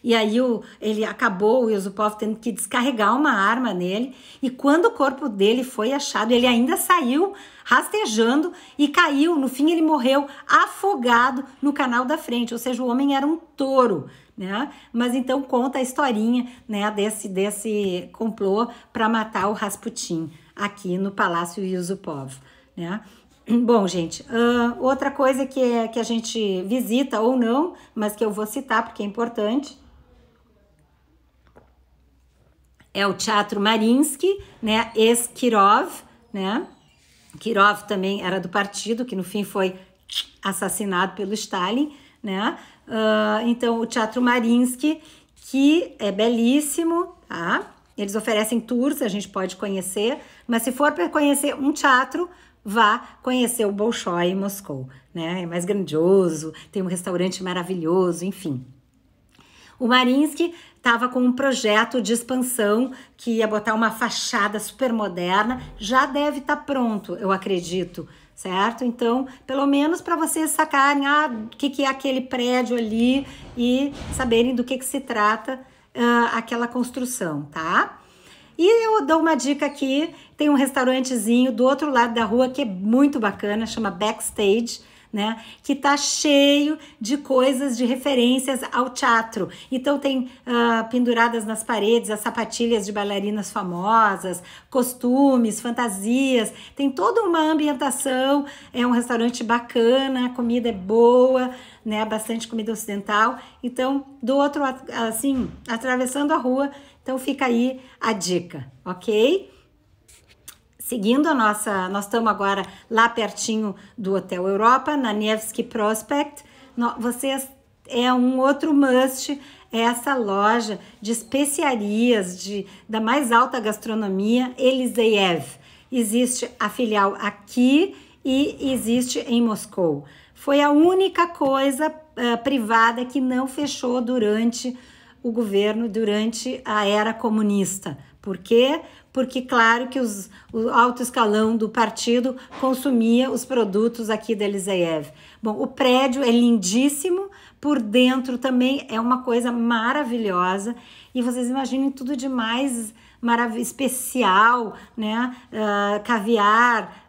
Speaker 1: E aí ele acabou, o Yusupov, tendo que descarregar uma arma nele. E quando o corpo dele foi achado, ele ainda saiu rastejando e caiu. No fim, ele morreu afogado no canal da frente. Ou seja, o homem era um touro, né? Mas então conta a historinha, né, desse complô para matar o Rasputin aqui no Palácio Yusupov, né? Bom, gente, outra coisa que a gente visita ou não, mas que eu vou citar porque é importante, é o Teatro Mariinsky, né, ex-Kirov, né? Kirov também era do partido, que no fim foi assassinado pelo Stalin, né? Então, o Teatro Mariinsky, que é belíssimo, tá? Eles oferecem tours, a gente pode conhecer, mas se for para conhecer um teatro, vá conhecer o Bolshoi em Moscou, né? É mais grandioso, tem um restaurante maravilhoso, enfim. O Mariinsky estava com um projeto de expansão que ia botar uma fachada super moderna, já deve estar pronto, eu acredito, certo? Então, pelo menos para vocês sacarem o que é aquele prédio ali e saberem do que se trata aquela construção, tá? E eu dou uma dica aqui, tem um restaurantezinho do outro lado da rua que é muito bacana, chama Backstage, né? Que tá cheio de coisas, de referências ao teatro. Então tem penduradas nas paredes as sapatilhas de bailarinas famosas, costumes, fantasias, tem toda uma ambientação, é um restaurante bacana, a comida é boa, né? Bastante comida ocidental. Então, do outro, assim, atravessando a rua, então fica aí a dica, ok? Seguindo nós estamos agora lá pertinho do Hotel Europa, na Nevsky Prospect. Vocês, é um outro must, é essa loja de especiarias da mais alta gastronomia, Eliseev. Existe a filial aqui e existe em Moscou. Foi a única coisa privada que não fechou durante o governo, durante a era comunista. Por quê? Porque, claro, que o alto escalão do partido consumia os produtos aqui da Eliseev. Bom, o prédio é lindíssimo, por dentro também é uma coisa maravilhosa, e vocês imaginem tudo de mais especial, né? Caviar,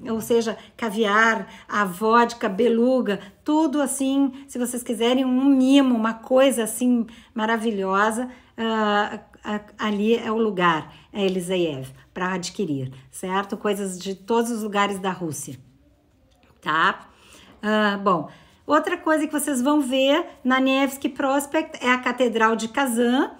Speaker 1: ou seja, caviar, a vodka, beluga, tudo assim, se vocês quiserem um mimo, uma coisa assim maravilhosa, ali é o lugar, é Eliseev, para adquirir, certo? Coisas de todos os lugares da Rússia, tá? Bom, outra coisa que vocês vão ver na Nevsky Prospect é a Catedral de Kazan.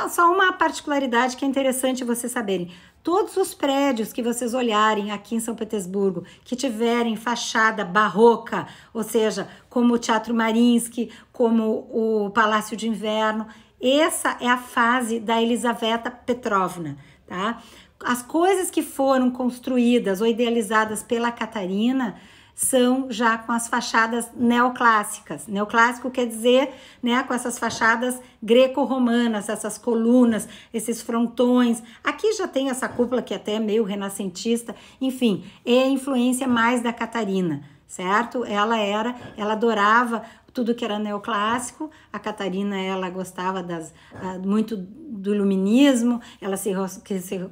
Speaker 1: Só uma particularidade que é interessante vocês saberem. Todos os prédios que vocês olharem aqui em São Petersburgo, que tiverem fachada barroca, ou seja, como o Teatro Mariinsky, como o Palácio de Inverno, essa é a fase da Elizaveta Petrovna, tá? As coisas que foram construídas ou idealizadas pela Catarina são já com as fachadas neoclássicas. Neoclássico quer dizer, né, com essas fachadas greco-romanas, essas colunas, esses frontões. Aqui já tem essa cúpula que até é meio renascentista. Enfim, é a influência mais da Catarina, certo? Ela adorava tudo que era neoclássico. A Catarina, ela gostava muito do iluminismo, ela se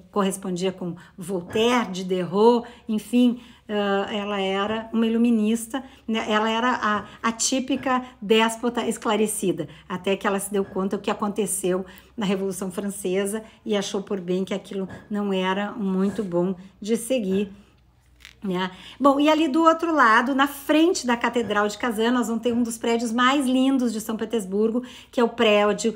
Speaker 1: correspondia com Voltaire, Diderot, enfim, ela era uma iluminista, né? Ela era a típica déspota esclarecida, até que ela se deu conta do que aconteceu na Revolução Francesa e achou por bem que aquilo não era muito bom de seguir, né? Bom, e ali do outro lado, na frente da Catedral de Kazan, nós vamos ter um dos prédios mais lindos de São Petersburgo, que é o prédio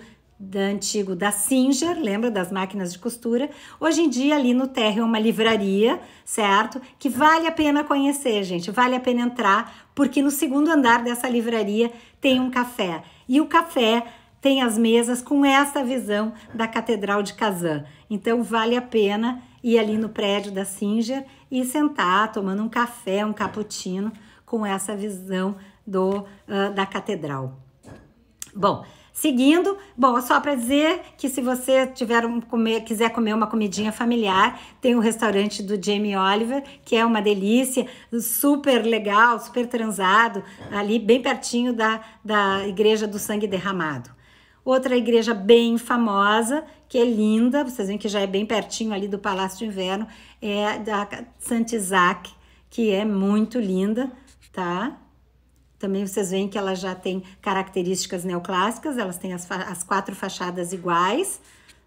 Speaker 1: antigo da Singer, lembra das máquinas de costura? Hoje em dia ali no térreo é uma livraria, certo? Que vale a pena conhecer, gente, vale a pena entrar, porque no segundo andar dessa livraria tem um café, e o café tem as mesas com essa visão da Catedral de Kazan. Então vale a pena ir ali no prédio da Singer e sentar tomando um café, um cappuccino com essa visão da catedral. Bom, seguindo, só para dizer que se você quiser comer uma comidinha familiar, tem o restaurante do Jamie Oliver, que é uma delícia, super legal, super transado, ali bem pertinho da Igreja do Sangue Derramado. Outra igreja bem famosa, que é linda, vocês veem que já é bem pertinho ali do Palácio de Inverno, é da Saint Isaac, que é muito linda, tá? Também vocês veem que ela já tem características neoclássicas, elas têm as 4 fachadas iguais,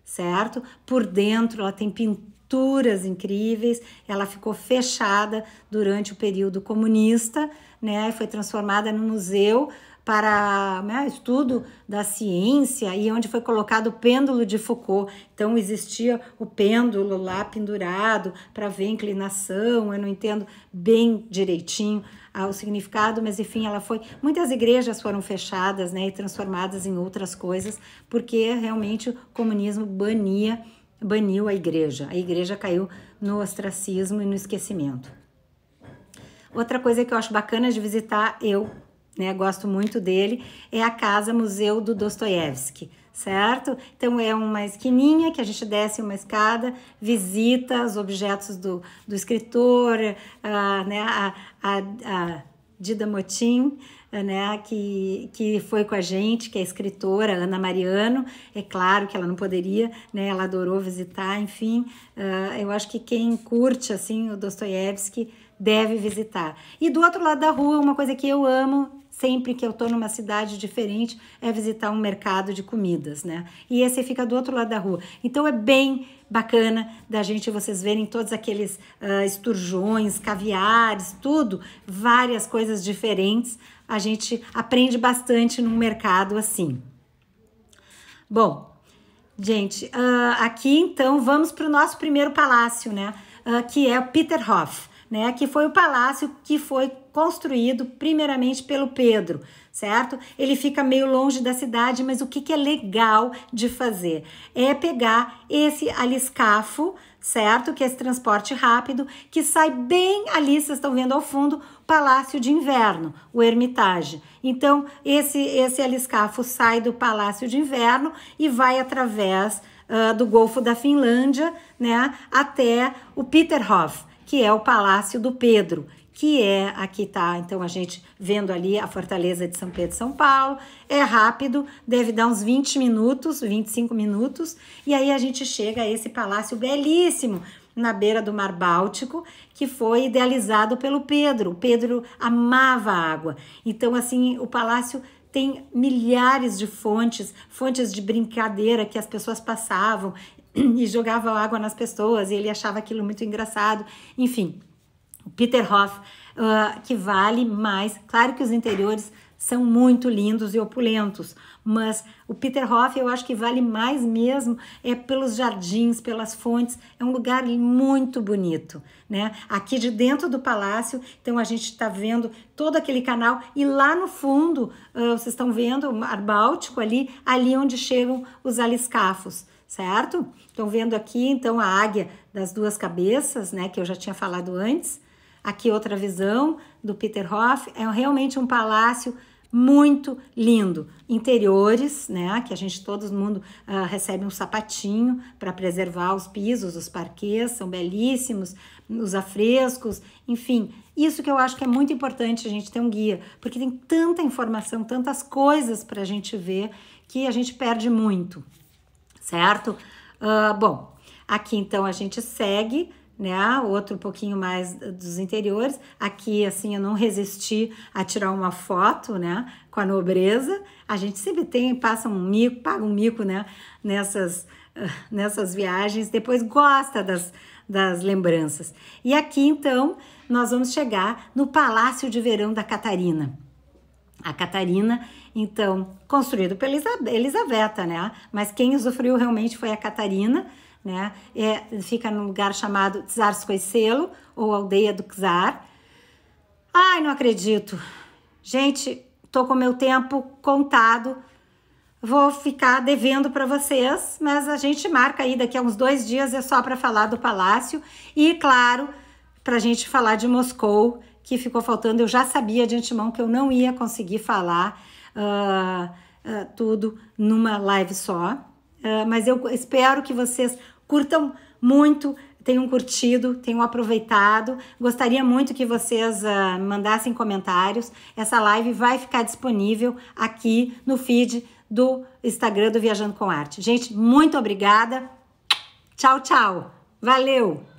Speaker 1: certo? Por dentro ela tem pinturas incríveis, ela ficou fechada durante o período comunista, né? Foi transformada num museu para estudo da ciência e onde foi colocado o pêndulo de Foucault. Então existia o pêndulo lá pendurado para ver a inclinação, eu não entendo bem direitinho o significado, mas enfim, muitas igrejas foram fechadas, né, e transformadas em outras coisas, porque realmente o comunismo baniu a igreja caiu no ostracismo e no esquecimento. Outra coisa que eu acho bacana de visitar, gosto muito dele, é a Casa Museu do Dostoiévski, certo? Então é uma esquininha que a gente desce uma escada, visita os objetos do escritor, a Dida Motin, né, que foi com a gente, que é a escritora Ana Mariano. É claro que ela não poderia, né, ela adorou visitar, enfim, eu acho que quem curte assim o Dostoiévski deve visitar. E do outro lado da rua, uma coisa que eu amo sempre que eu tô numa cidade diferente é visitar um mercado de comidas, né? E esse fica do outro lado da rua. Então é bem bacana vocês verem todos aqueles esturjões, caviares, tudo, várias coisas diferentes. A gente aprende bastante num mercado assim. Bom, gente, aqui então vamos para o nosso primeiro palácio, né? Que é o Peterhof, né? Que foi o palácio que foi construído primeiramente pelo Pedro, certo? Ele fica meio longe da cidade, mas o que é legal de fazer? É pegar esse aliscafo, certo? Que é esse transporte rápido, que sai bem ali, vocês estão vendo ao fundo, Palácio de Inverno, o Hermitage. Então, esse aliscafo sai do Palácio de Inverno e vai através do Golfo da Finlândia, né? Até o Peterhof, que é o Palácio do Pedro, aqui tá, então a gente vendo ali a Fortaleza de São Pedro e São Paulo, é rápido, deve dar uns 20 minutos, 25 minutos, e aí a gente chega a esse palácio belíssimo, na beira do Mar Báltico, que foi idealizado pelo Pedro. O Pedro amava a água, então assim, o palácio tem milhares de fontes de brincadeira que as pessoas passavam e jogavam água nas pessoas, e ele achava aquilo muito engraçado, enfim. O Peterhof, que vale mais, claro que os interiores são muito lindos e opulentos, mas o Peterhof eu acho que vale mais mesmo pelos jardins, pelas fontes, é um lugar muito bonito, né? Aqui de dentro do palácio, então a gente está vendo todo aquele canal e lá no fundo, vocês estão vendo o Mar Báltico ali onde chegam os aliscafos, certo? Estão vendo aqui então a águia das 2 cabeças, né, que eu já tinha falado antes. Aqui outra visão do Peterhof, é realmente um palácio muito lindo. Interiores, né, que todo mundo recebe um sapatinho para preservar os pisos, os parquês, são belíssimos, os afrescos, enfim, isso que eu acho que é muito importante a gente ter um guia, porque tem tanta informação, tantas coisas para a gente ver que a gente perde muito, certo? Bom, aqui então a gente segue, né, outro pouquinho mais dos interiores. Aqui, assim, eu não resisti a tirar uma foto, né, com a nobreza. A gente sempre paga um mico, né, nessas viagens, depois gosta das lembranças. E aqui, então, nós vamos chegar no Palácio de Verão da Catarina. A Catarina, então, construído pela Elisaveta, né, mas quem usufruiu realmente foi a Catarina, né? Fica num lugar chamado Czarskoye Selo, ou Aldeia do Czar. Ai, não acredito. Gente, tô com meu tempo contado. Vou ficar devendo para vocês, mas a gente marca aí daqui a uns 2 dias, é só para falar do palácio. E, claro, para a gente falar de Moscou, que ficou faltando. Eu já sabia de antemão que eu não ia conseguir falar tudo numa live só. Mas eu espero que vocês curtam muito, tenham curtido, tenham aproveitado. Gostaria muito que vocês mandassem comentários. Essa live vai ficar disponível aqui no feed do Instagram do Viajando com Arte. Gente, muito obrigada. Tchau, tchau. Valeu!